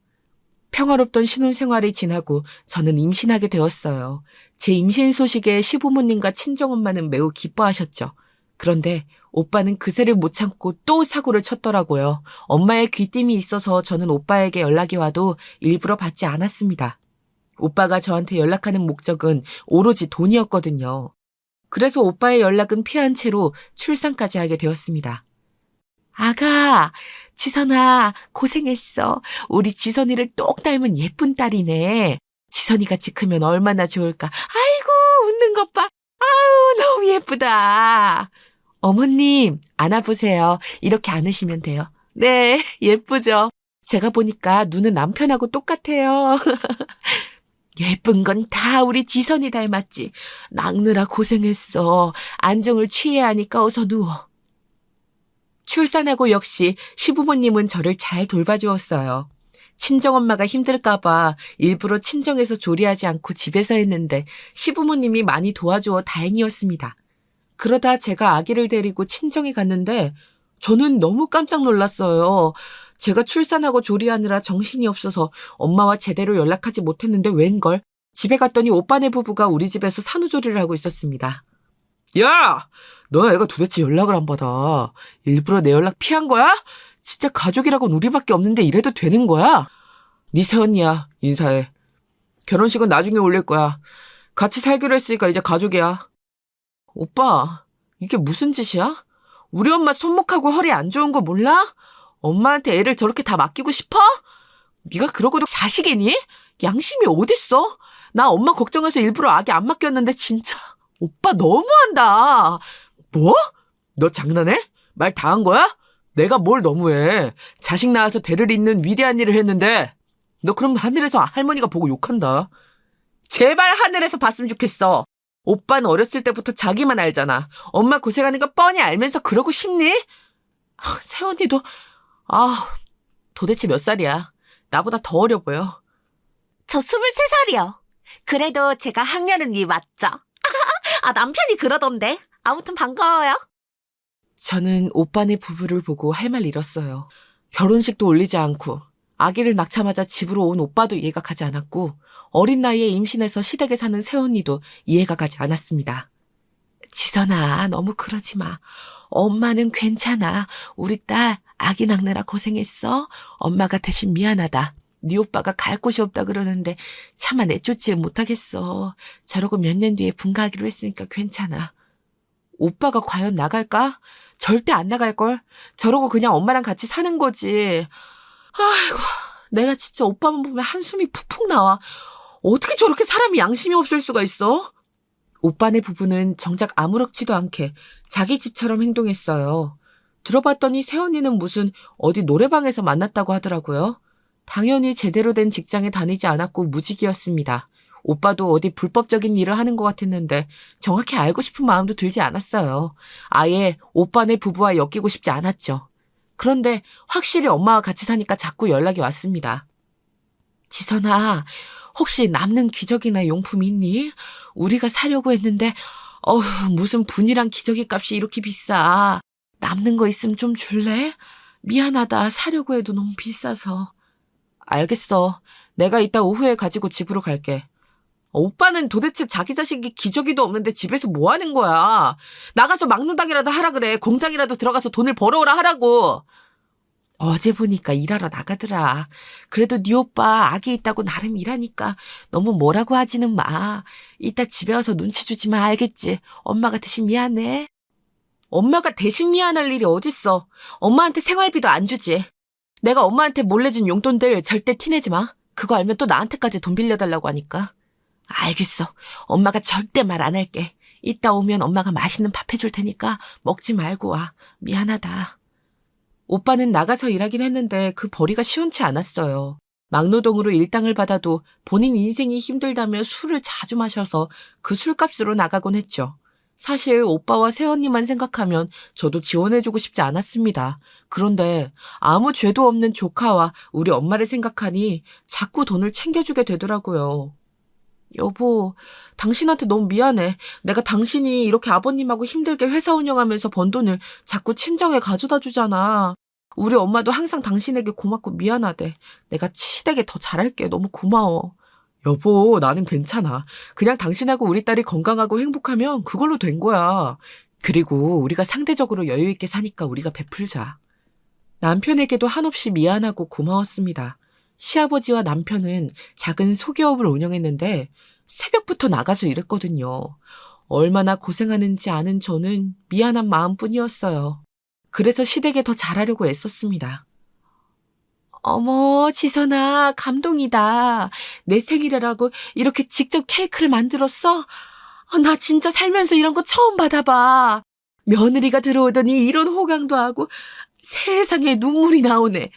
평화롭던 신혼생활이 지나고 저는 임신하게 되었어요. 제 임신 소식에 시부모님과 친정엄마는 매우 기뻐하셨죠. 그런데 오빠는 그새를 못 참고 또 사고를 쳤더라고요. 엄마의 귀띔이 있어서 저는 오빠에게 연락이 와도 일부러 받지 않았습니다. 오빠가 저한테 연락하는 목적은 오로지 돈이었거든요. 그래서 오빠의 연락은 피한 채로 출산까지 하게 되었습니다. 아가, 지선아, 고생했어. 우리 지선이를 똑 닮은 예쁜 딸이네. 지선이같이 크면 얼마나 좋을까. 아이고, 웃는 것 봐. 아우, 너무 예쁘다. 어머님, 안아보세요. 이렇게 안으시면 돼요. 네, 예쁘죠? 제가 보니까 눈은 남편하고 똑같아요. 예쁜 건 다 우리 지선이 닮았지. 낚느라 고생했어. 안정을 취해야 하니까 어서 누워. 출산하고 역시 시부모님은 저를 잘 돌봐주었어요. 친정엄마가 힘들까봐 일부러 친정에서 조리하지 않고 집에서 했는데 시부모님이 많이 도와주어 다행이었습니다. 그러다 제가 아기를 데리고 친정에 갔는데 저는 너무 깜짝 놀랐어요. 제가 출산하고 조리하느라 정신이 없어서 엄마와 제대로 연락하지 못했는데 웬걸? 집에 갔더니 오빠네 부부가 우리 집에서 산후조리를 하고 있었습니다. 야! 너 애가 도대체 연락을 안 받아. 일부러 내 연락 피한 거야? 진짜 가족이라고는 우리밖에 없는데 이래도 되는 거야? 네 새언니야. 인사해. 결혼식은 나중에 올릴 거야. 같이 살기로 했으니까 이제 가족이야. 오빠, 이게 무슨 짓이야? 우리 엄마 손목하고 허리 안 좋은 거 몰라? 엄마한테 애를 저렇게 다 맡기고 싶어? 네가 그러고도 자식이니? 양심이 어딨어? 나 엄마 걱정해서 일부러 아기 안 맡겼는데 진짜 오빠 너무한다. 뭐? 너 장난해? 말 다 한 거야? 내가 뭘 너무해. 자식 낳아서 대를 잇는 위대한 일을 했는데. 너 그럼 하늘에서 할머니가 보고 욕한다. 제발 하늘에서 봤으면 좋겠어. 오빠는 어렸을 때부터 자기만 알잖아. 엄마 고생하는 거 뻔히 알면서 그러고 싶니? 세연이도 도대체 몇 살이야? 나보다 더 어려 보여. 저 23살이요. 그래도 제가 학년은 위 맞죠? 남편이 그러던데. 아무튼 반가워요. 저는 오빠네 부부를 보고 할 말 잃었어요. 결혼식도 올리지 않고 아기를 낳자마자 집으로 온 오빠도 이해가 가지 않았고 어린 나이에 임신해서 시댁에 사는 새언니도 이해가 가지 않았습니다. 지선아, 너무 그러지 마. 엄마는 괜찮아. 우리 딸 아기 낳느라 고생했어. 엄마가 대신 미안하다. 네 오빠가 갈 곳이 없다 그러는데 차마 내쫓지 못하겠어. 저러고 몇 년 뒤에 분가하기로 했으니까 괜찮아. 오빠가 과연 나갈까? 절대 안 나갈걸. 저러고 그냥 엄마랑 같이 사는 거지. 아이고, 내가 진짜 오빠만 보면 한숨이 푹푹 나와. 어떻게 저렇게 사람이 양심이 없을 수가 있어? 오빠네 부부는 정작 아무렇지도 않게 자기 집처럼 행동했어요. 들어봤더니 새언니는 무슨 어디 노래방에서 만났다고 하더라고요. 당연히 제대로 된 직장에 다니지 않았고 무직이었습니다. 오빠도 어디 불법적인 일을 하는 것 같았는데 정확히 알고 싶은 마음도 들지 않았어요. 아예 오빠네 부부와 엮이고 싶지 않았죠. 그런데 확실히 엄마와 같이 사니까 자꾸 연락이 왔습니다. 지선아, 혹시 남는 기저귀나 용품 있니? 우리가 사려고 했는데 무슨 분이랑 기저귀 값이 이렇게 비싸. 남는 거 있으면 좀 줄래? 미안하다. 사려고 해도 너무 비싸서. 알겠어. 내가 이따 오후에 가지고 집으로 갈게. 오빠는 도대체 자기 자식이 기저귀도 없는데 집에서 뭐 하는 거야? 나가서 막노닥이라도 하라 그래. 공장이라도 들어가서 돈을 벌어오라 하라고. 어제 보니까 일하러 나가더라. 그래도 네 오빠 아기 있다고 나름 일하니까 너무 뭐라고 하지는 마. 이따 집에 와서 눈치 주지 마. 알겠지? 엄마가 대신 미안해. 엄마가 대신 미안할 일이 어딨어. 엄마한테 생활비도 안 주지. 내가 엄마한테 몰래 준 용돈들 절대 티내지 마. 그거 알면 또 나한테까지 돈 빌려달라고 하니까. 알겠어. 엄마가 절대 말 안 할게. 이따 오면 엄마가 맛있는 밥 해줄 테니까 먹지 말고 와. 미안하다. 오빠는 나가서 일하긴 했는데 그 벌이가 시원치 않았어요. 막노동으로 일당을 받아도 본인 인생이 힘들다며 술을 자주 마셔서 그 술값으로 나가곤 했죠. 사실 오빠와 새언니만 생각하면 저도 지원해주고 싶지 않았습니다. 그런데 아무 죄도 없는 조카와 우리 엄마를 생각하니 자꾸 돈을 챙겨주게 되더라고요. 여보, 당신한테 너무 미안해. 내가 당신이 이렇게 아버님하고 힘들게 회사 운영하면서 번 돈을 자꾸 친정에 가져다 주잖아. 우리 엄마도 항상 당신에게 고맙고 미안하대. 내가 시댁에 더 잘할게. 너무 고마워. 여보, 나는 괜찮아. 그냥 당신하고 우리 딸이 건강하고 행복하면 그걸로 된 거야. 그리고 우리가 상대적으로 여유 있게 사니까 우리가 베풀자. 남편에게도 한없이 미안하고 고마웠습니다. 시아버지와 남편은 작은 소기업을 운영했는데 새벽부터 나가서 일했거든요. 얼마나 고생하는지 아는 저는 미안한 마음뿐이었어요. 그래서 시댁에 더 잘하려고 애썼습니다. 어머, 지선아, 감동이다. 내 생일이라고 이렇게 직접 케이크를 만들었어? 나 진짜 살면서 이런 거 처음 받아봐. 며느리가 들어오더니 이런 호강도 하고 세상에 눈물이 나오네.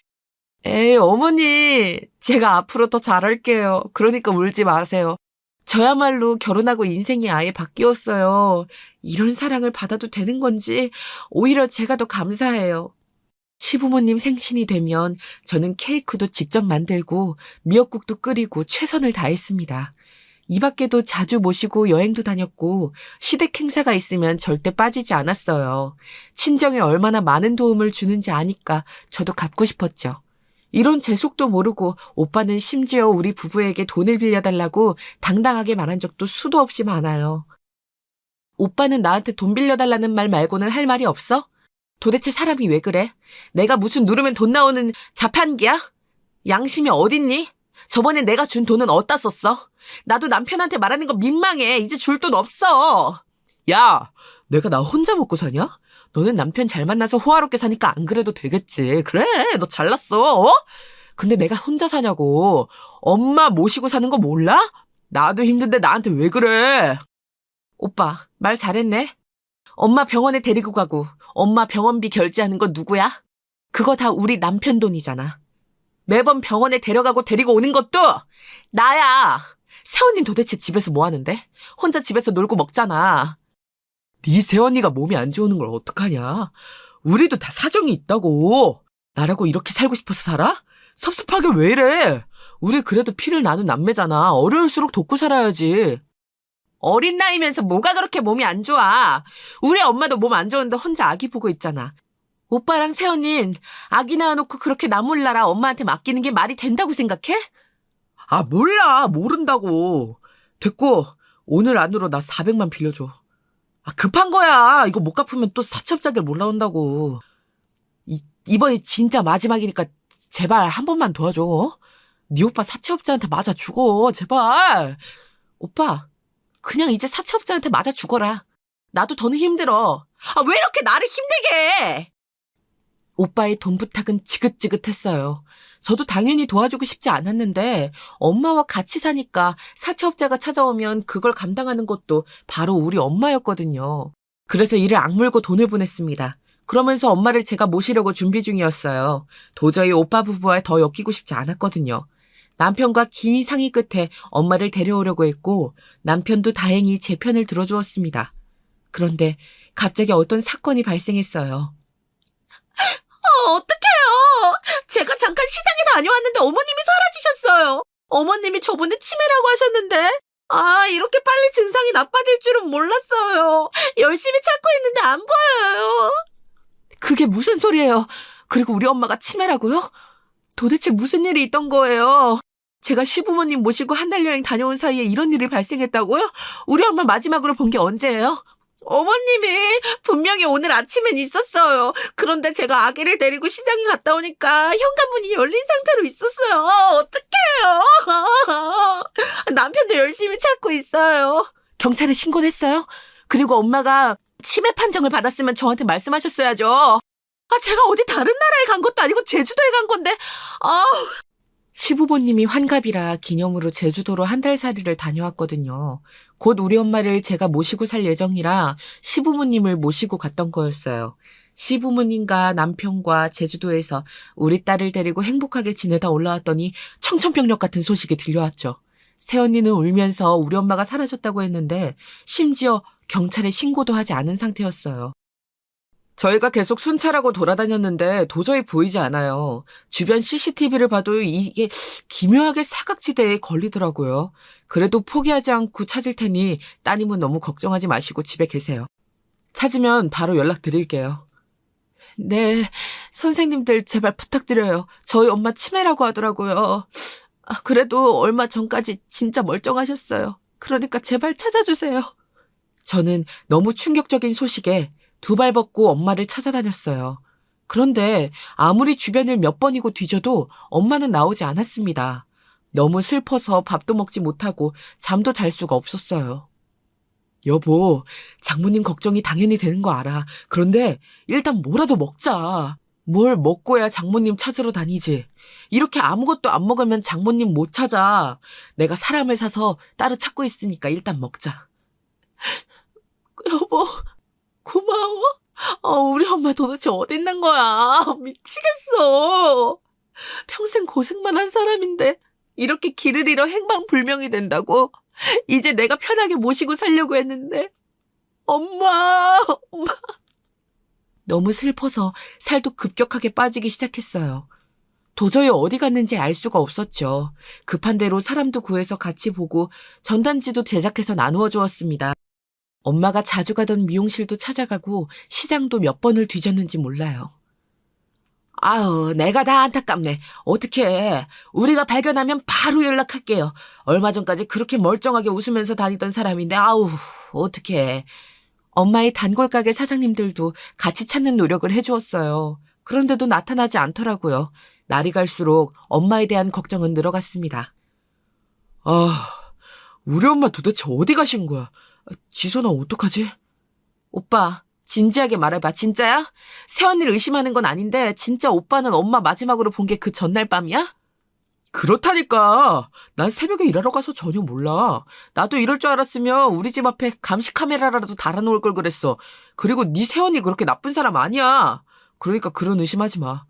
에이, 어머니, 제가 앞으로 더 잘할게요. 그러니까 울지 마세요. 저야말로 결혼하고 인생이 아예 바뀌었어요. 이런 사랑을 받아도 되는 건지 오히려 제가 더 감사해요. 시부모님 생신이 되면 저는 케이크도 직접 만들고 미역국도 끓이고 최선을 다했습니다. 이 밖에도 자주 모시고 여행도 다녔고 시댁 행사가 있으면 절대 빠지지 않았어요. 친정에 얼마나 많은 도움을 주는지 아니까 저도 갚고 싶었죠. 이런 제 속도 모르고 오빠는 심지어 우리 부부에게 돈을 빌려달라고 당당하게 말한 적도 수도 없이 많아요. 오빠는 나한테 돈 빌려달라는 말 말고는 할 말이 없어? 도대체 사람이 왜 그래? 내가 무슨 누르면 돈 나오는 자판기야? 양심이 어딨니? 저번에 내가 준 돈은 어디다 썼어? 나도 남편한테 말하는 거 민망해. 이제 줄 돈 없어. 야, 내가 나 혼자 먹고 사냐? 너는 남편 잘 만나서 호화롭게 사니까 안 그래도 되겠지. 그래, 너 잘났어. 어? 근데 내가 혼자 사냐고. 엄마 모시고 사는 거 몰라? 나도 힘든데 나한테 왜 그래? 오빠, 말 잘했네. 엄마 병원에 데리고 가고 엄마 병원비 결제하는 건 누구야? 그거 다 우리 남편 돈이잖아. 매번 병원에 데려가고 데리고 오는 것도 나야. 새언니 도대체 집에서 뭐 하는데? 혼자 집에서 놀고 먹잖아. 네 새언니가 몸이 안 좋은 걸 어떡하냐? 우리도 다 사정이 있다고. 나라고 이렇게 살고 싶어서 살아? 섭섭하게 왜 이래? 우리 그래도 피를 나눈 남매잖아. 어려울수록 돕고 살아야지. 어린 나이면서 뭐가 그렇게 몸이 안 좋아. 우리 엄마도 몸 안 좋은데 혼자 아기 보고 있잖아. 오빠랑 새언니는 아기 낳아놓고 그렇게 나 몰라라 엄마한테 맡기는 게 말이 된다고 생각해? 아, 몰라. 모른다고. 됐고, 오늘 안으로 나 400만 빌려줘. 아, 급한 거야. 이거 못 갚으면 또 사채업자들 몰라온다고. 이번이 진짜 마지막이니까 제발 한 번만 도와줘. 어? 네 오빠 사채업자한테 맞아 죽어. 제발. 오빠, 그냥 이제 사채업자한테 맞아 죽어라. 나도 더는 힘들어. 아, 왜 이렇게 나를 힘들게 해? 오빠의 돈 부탁은 지긋지긋했어요. 저도 당연히 도와주고 싶지 않았는데 엄마와 같이 사니까 사채업자가 찾아오면 그걸 감당하는 것도 바로 우리 엄마였거든요. 그래서 이를 악물고 돈을 보냈습니다. 그러면서 엄마를 제가 모시려고 준비 중이었어요. 도저히 오빠 부부와 더 엮이고 싶지 않았거든요. 남편과 긴 상의 끝에 엄마를 데려오려고 했고 남편도 다행히 제 편을 들어주었습니다. 그런데 갑자기 어떤 사건이 발생했어요. 어떡해요. 제가 잠깐 시장에 다녀왔는데 어머님이 사라지셨어요. 어머님이 저번에 치매라고 하셨는데 이렇게 빨리 증상이 나빠질 줄은 몰랐어요. 열심히 찾고 있는데 안 보여요. 그게 무슨 소리예요? 그리고 우리 엄마가 치매라고요? 도대체 무슨 일이 있던 거예요? 제가 시부모님 모시고 한 달 여행 다녀온 사이에 이런 일이 발생했다고요? 우리 엄마 마지막으로 본 게 언제예요? 어머님이 분명히 오늘 아침엔 있었어요. 그런데 제가 아기를 데리고 시장에 갔다 오니까 현관문이 열린 상태로 있었어요. 어떡해요? 남편도 열심히 찾고 있어요. 경찰에 신고를 했어요? 그리고 엄마가 치매 판정을 받았으면 저한테 말씀하셨어야죠. 제가 어디 다른 나라에 간 것도 아니고 제주도에 간 건데. 시부모님이 환갑이라 기념으로 제주도로 한 달 살이를 다녀왔거든요. 곧 우리 엄마를 제가 모시고 살 예정이라 시부모님을 모시고 갔던 거였어요. 시부모님과 남편과 제주도에서 우리 딸을 데리고 행복하게 지내다 올라왔더니 청천벽력 같은 소식이 들려왔죠. 새언니는 울면서 우리 엄마가 사라졌다고 했는데 심지어 경찰에 신고도 하지 않은 상태였어요. 저희가 계속 순찰하고 돌아다녔는데 도저히 보이지 않아요. 주변 CCTV를 봐도 이게 기묘하게 사각지대에 걸리더라고요. 그래도 포기하지 않고 찾을 테니 따님은 너무 걱정하지 마시고 집에 계세요. 찾으면 바로 연락드릴게요. 네, 선생님들 제발 부탁드려요. 저희 엄마 치매라고 하더라고요. 그래도 얼마 전까지 진짜 멀쩡하셨어요. 그러니까 제발 찾아주세요. 저는 너무 충격적인 소식에 두 발 벗고 엄마를 찾아다녔어요. 그런데 아무리 주변을 몇 번이고 뒤져도 엄마는 나오지 않았습니다. 너무 슬퍼서 밥도 먹지 못하고 잠도 잘 수가 없었어요. 여보, 장모님 걱정이 당연히 되는 거 알아. 그런데 일단 뭐라도 먹자. 뭘 먹고야 장모님 찾으러 다니지. 이렇게 아무것도 안 먹으면 장모님 못 찾아. 내가 사람을 사서 따로 찾고 있으니까 일단 먹자. 여보, 고마워. 우리 엄마 도대체 어디 있는 거야? 미치겠어. 평생 고생만 한 사람인데 이렇게 길을 잃어 행방불명이 된다고? 이제 내가 편하게 모시고 살려고 했는데. 엄마. 너무 슬퍼서 살도 급격하게 빠지기 시작했어요. 도저히 어디 갔는지 알 수가 없었죠. 급한 대로 사람도 구해서 같이 보고 전단지도 제작해서 나누어 주었습니다. 엄마가 자주 가던 미용실도 찾아가고 시장도 몇 번을 뒤졌는지 몰라요. 내가 다 안타깝네. 어떡해. 우리가 발견하면 바로 연락할게요. 얼마 전까지 그렇게 멀쩡하게 웃으면서 다니던 사람인데 어떡해. 엄마의 단골가게 사장님들도 같이 찾는 노력을 해주었어요. 그런데도 나타나지 않더라고요. 날이 갈수록 엄마에 대한 걱정은 늘어갔습니다. 우리 엄마 도대체 어디 가신 거야? 지선아, 어떡하지? 오빠, 진지하게 말해봐. 진짜야? 새언니를 의심하는 건 아닌데 진짜 오빠는 엄마 마지막으로 본 게 그 전날 밤이야? 그렇다니까. 난 새벽에 일하러 가서 전혀 몰라. 나도 이럴 줄 알았으면 우리 집 앞에 감시 카메라라도 달아놓을 걸 그랬어. 그리고 네 새언니 그렇게 나쁜 사람 아니야. 그러니까 그런 의심하지 마.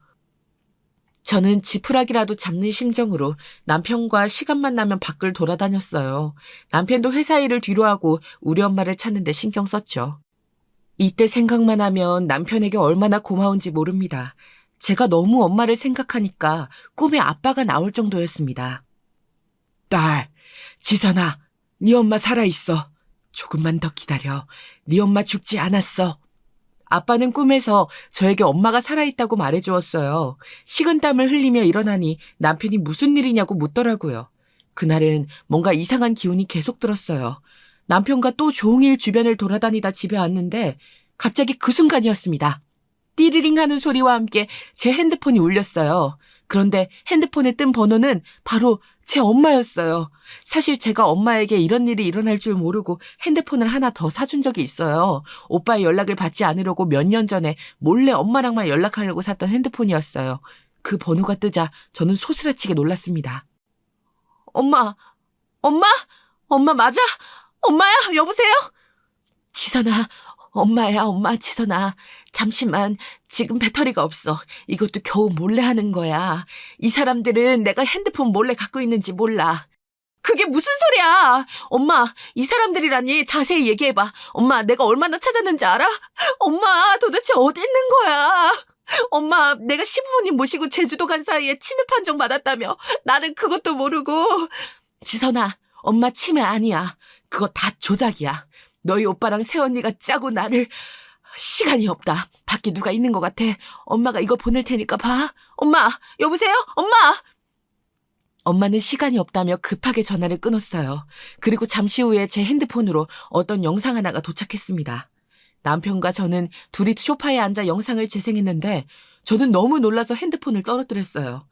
저는 지푸라기라도 잡는 심정으로 남편과 시간만 나면 밖을 돌아다녔어요. 남편도 회사 일을 뒤로하고 우리 엄마를 찾는 데 신경 썼죠. 이때 생각만 하면 남편에게 얼마나 고마운지 모릅니다. 제가 너무 엄마를 생각하니까 꿈에 아빠가 나올 정도였습니다. 딸, 지선아, 네 엄마 살아있어. 조금만 더 기다려. 네 엄마 죽지 않았어. 아빠는 꿈에서 저에게 엄마가 살아있다고 말해주었어요. 식은땀을 흘리며 일어나니 남편이 무슨 일이냐고 묻더라고요. 그날은 뭔가 이상한 기운이 계속 들었어요. 남편과 또 종일 주변을 돌아다니다 집에 왔는데 갑자기 그 순간이었습니다. 띠리링 하는 소리와 함께 제 핸드폰이 울렸어요. 그런데 핸드폰에 뜬 번호는 바로 제 엄마였어요. 사실 제가 엄마에게 이런 일이 일어날 줄 모르고 핸드폰을 하나 더 사준 적이 있어요. 오빠의 연락을 받지 않으려고 몇 년 전에 몰래 엄마랑만 연락하려고 샀던 핸드폰이었어요. 그 번호가 뜨자 저는 소스라치게 놀랐습니다. 엄마, 엄마? 엄마 맞아? 엄마야, 여보세요? 지선아, 엄마야, 엄마, 지선아. 잠시만, 지금 배터리가 없어. 이것도 겨우 몰래 하는 거야. 이 사람들은 내가 핸드폰 몰래 갖고 있는지 몰라. 그게 무슨 소리야? 엄마, 이 사람들이라니 자세히 얘기해봐. 엄마, 내가 얼마나 찾았는지 알아? 엄마, 도대체 어디 있는 거야? 엄마, 내가 시부모님 모시고 제주도 간 사이에 치매 판정 받았다며. 나는 그것도 모르고. 지선아, 엄마 치매 아니야. 그거 다 조작이야. 너희 오빠랑 새언니가 짜고 나를. 시간이 없다. 밖에 누가 있는 것 같아. 엄마가 이거 보낼 테니까 봐. 엄마, 여보세요? 엄마! 엄마는 시간이 없다며 급하게 전화를 끊었어요. 그리고 잠시 후에 제 핸드폰으로 어떤 영상 하나가 도착했습니다. 남편과 저는 둘이 소파에 앉아 영상을 재생했는데 저는 너무 놀라서 핸드폰을 떨어뜨렸어요.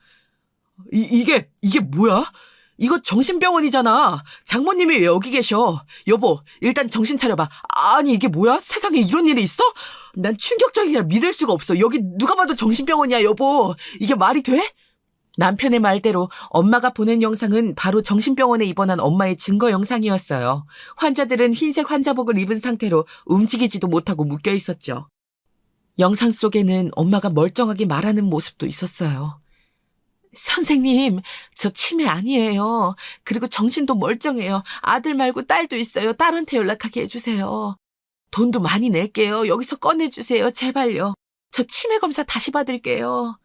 이게 뭐야? 이거 정신병원이잖아. 장모님이 왜 여기 계셔? 여보, 일단 정신 차려봐. 아니, 이게 뭐야? 세상에 이런 일이 있어? 난 충격적이라 믿을 수가 없어. 여기 누가 봐도 정신병원이야, 여보. 이게 말이 돼? 남편의 말대로 엄마가 보낸 영상은 바로 정신병원에 입원한 엄마의 증거 영상이었어요. 환자들은 흰색 환자복을 입은 상태로 움직이지도 못하고 묶여 있었죠. 영상 속에는 엄마가 멀쩡하게 말하는 모습도 있었어요. 선생님, 저 치매 아니에요. 그리고 정신도 멀쩡해요. 아들 말고 딸도 있어요. 딸한테 연락하게 해주세요. 돈도 많이 낼게요. 여기서 꺼내주세요. 제발요. 저 치매 검사 다시 받을게요.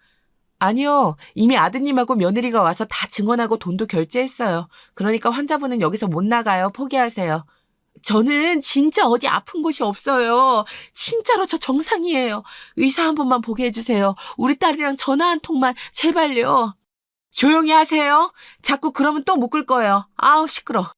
아니요. 이미 아드님하고 며느리가 와서 다 증언하고 돈도 결제했어요. 그러니까 환자분은 여기서 못 나가요. 포기하세요. 저는 진짜 어디 아픈 곳이 없어요. 진짜로 저 정상이에요. 의사 한 번만 보게 해주세요. 우리 딸이랑 전화 한 통만 제발요. 조용히 하세요. 자꾸 그러면 또 묶을 거예요. 아우 시끄러.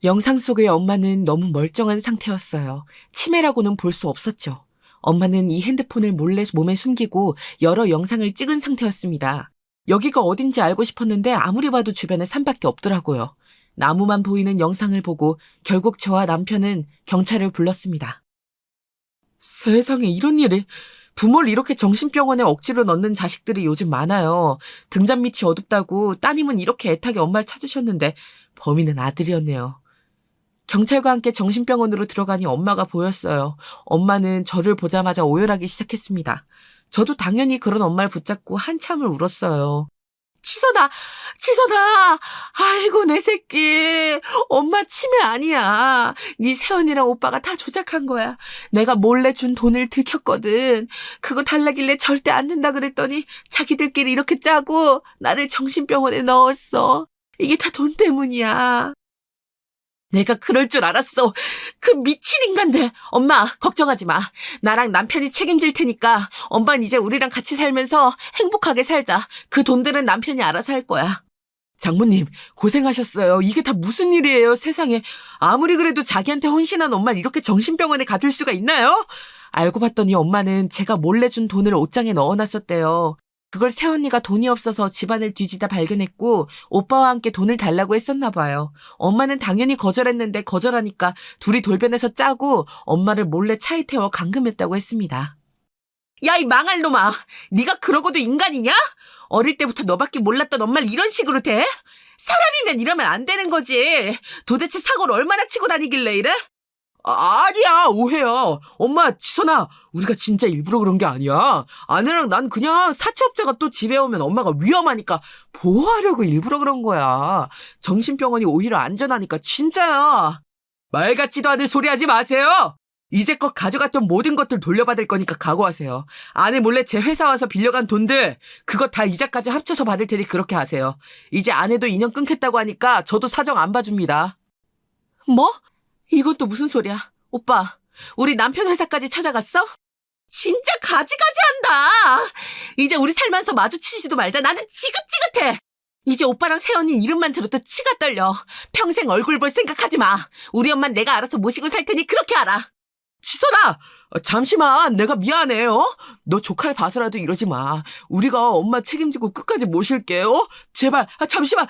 영상 속의 엄마는 너무 멀쩡한 상태였어요. 치매라고는 볼 수 없었죠. 엄마는 이 핸드폰을 몰래 몸에 숨기고 여러 영상을 찍은 상태였습니다. 여기가 어딘지 알고 싶었는데 아무리 봐도 주변에 산밖에 없더라고요. 나무만 보이는 영상을 보고 결국 저와 남편은 경찰을 불렀습니다. 세상에 이런 일이. 부모를 이렇게 정신병원에 억지로 넣는 자식들이 요즘 많아요. 등잔 밑이 어둡다고 따님은 이렇게 애타게 엄마를 찾으셨는데 범인은 아들이었네요. 경찰과 함께 정신병원으로 들어가니 엄마가 보였어요. 엄마는 저를 보자마자 오열하기 시작했습니다. 저도 당연히 그런 엄마를 붙잡고 한참을 울었어요. 치선아, 치선아, 아이고 내 새끼, 엄마 치매 아니야. 네 새언니랑 오빠가 다 조작한 거야. 내가 몰래 준 돈을 들켰거든. 그거 달라길래 절대 안 된다 그랬더니 자기들끼리 이렇게 짜고 나를 정신병원에 넣었어. 이게 다 돈 때문이야. 내가 그럴 줄 알았어. 그 미친 인간들. 엄마, 걱정하지 마. 나랑 남편이 책임질 테니까 엄마는 이제 우리랑 같이 살면서 행복하게 살자. 그 돈들은 남편이 알아서 할 거야. 장모님, 고생하셨어요. 이게 다 무슨 일이에요, 세상에. 아무리 그래도 자기한테 헌신한 엄마를 이렇게 정신병원에 가둘 수가 있나요? 알고 봤더니 엄마는 제가 몰래 준 돈을 옷장에 넣어놨었대요. 그걸 새언니가 돈이 없어서 집안을 뒤지다 발견했고 오빠와 함께 돈을 달라고 했었나 봐요. 엄마는 당연히 거절했는데 거절하니까 둘이 돌변해서 짜고 엄마를 몰래 차에 태워 감금했다고 했습니다. 야, 이 망할 놈아. 네가 그러고도 인간이냐? 어릴 때부터 너밖에 몰랐던 엄마를 이런 식으로 대? 사람이면 이러면 안 되는 거지. 도대체 사고를 얼마나 치고 다니길래 이래? 아니야, 오해야. 엄마, 지선아, 우리가 진짜 일부러 그런 게 아니야. 아내랑 난 그냥 사채업자가 또 집에 오면 엄마가 위험하니까 보호하려고 일부러 그런 거야. 정신병원이 오히려 안전하니까 진짜야. 말 같지도 않은 소리 하지 마세요. 이제껏 가져갔던 모든 것들 돌려받을 거니까 각오하세요. 아내 몰래 제 회사 와서 빌려간 돈들, 그거 다 이자까지 합쳐서 받을 테니 그렇게 하세요. 이제 아내도 인연 끊겠다고 하니까 저도 사정 안 봐줍니다. 뭐? 이건 또 무슨 소리야? 오빠, 우리 남편 회사까지 찾아갔어? 진짜 가지가지한다. 이제 우리 살면서 마주치지도 말자. 나는 지긋지긋해. 이제 오빠랑 새언니 이름만 들어도 치가 떨려. 평생 얼굴 볼 생각하지 마. 우리 엄만 내가 알아서 모시고 살 테니 그렇게 알아. 지선아! 잠시만, 내가 미안해, 너 조카를 봐서라도 이러지 마. 우리가 엄마 책임지고 끝까지 모실게, 제발, 잠시만!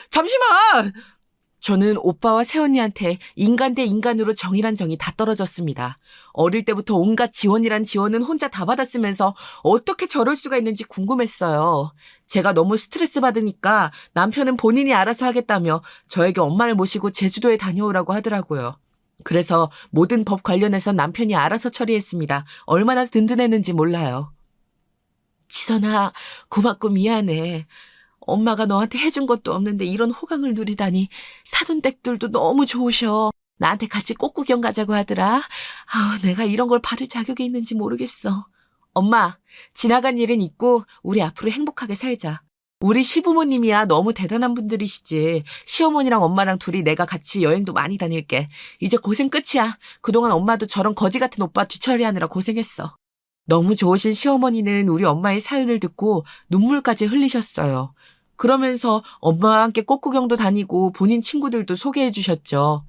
저는 오빠와 새언니한테 인간 대 인간으로 정이란 정이 다 떨어졌습니다. 어릴 때부터 온갖 지원이란 지원은 혼자 다 받았으면서 어떻게 저럴 수가 있는지 궁금했어요. 제가 너무 스트레스 받으니까 남편은 본인이 알아서 하겠다며 저에게 엄마를 모시고 제주도에 다녀오라고 하더라고요. 그래서 모든 법 관련해서 남편이 알아서 처리했습니다. 얼마나 든든했는지 몰라요. 지선아, 고맙고 미안해. 엄마가 너한테 해준 것도 없는데 이런 호강을 누리다니. 사돈 댁들도 너무 좋으셔. 나한테 같이 꽃구경 가자고 하더라. 내가 이런 걸 받을 자격이 있는지 모르겠어. 엄마, 지나간 일은 잊고 우리 앞으로 행복하게 살자. 우리 시부모님이야 너무 대단한 분들이시지. 시어머니랑 엄마랑 둘이 내가 같이 여행도 많이 다닐게. 이제 고생 끝이야. 그동안 엄마도 저런 거지 같은 오빠 뒤처리하느라 고생했어. 너무 좋으신 시어머니는 우리 엄마의 사연을 듣고 눈물까지 흘리셨어요. 그러면서 엄마와 함께 꽃구경도 다니고 본인 친구들도 소개해 주셨죠.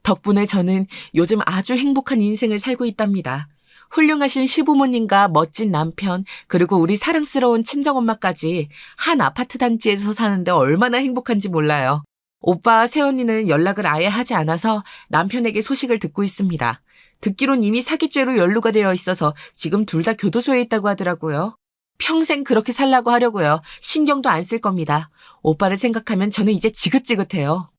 덕분에 저는 요즘 아주 행복한 인생을 살고 있답니다. 훌륭하신 시부모님과 멋진 남편, 그리고 우리 사랑스러운 친정엄마까지 한 아파트 단지에서 사는데 얼마나 행복한지 몰라요. 오빠와 새언니는 연락을 아예 하지 않아서 남편에게 소식을 듣고 있습니다. 듣기론 이미 사기죄로 연루가 되어 있어서 지금 둘 다 교도소에 있다고 하더라고요. 평생 그렇게 살라고 하려고요. 신경도 안 쓸 겁니다. 오빠를 생각하면 저는 이제 지긋지긋해요.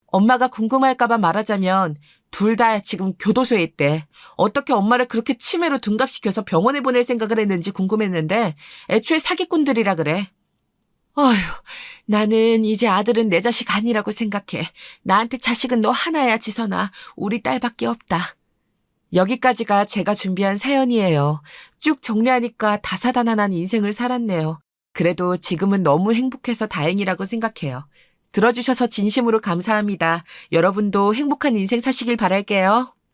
엄마가 궁금할까봐 말하자면 둘 다 지금 교도소에 있대. 어떻게 엄마를 그렇게 치매로 둔갑시켜서 병원에 보낼 생각을 했는지 궁금했는데 애초에 사기꾼들이라 그래. 어휴, 나는 이제 아들은 내 자식 아니라고 생각해. 나한테 자식은 너 하나야, 지선아. 우리 딸밖에 없다. 여기까지가 제가 준비한 사연이에요. 쭉 정리하니까 다사다난한 인생을 살았네요. 그래도 지금은 너무 행복해서 다행이라고 생각해요. 들어주셔서 진심으로 감사합니다. 여러분도 행복한 인생 사시길 바랄게요.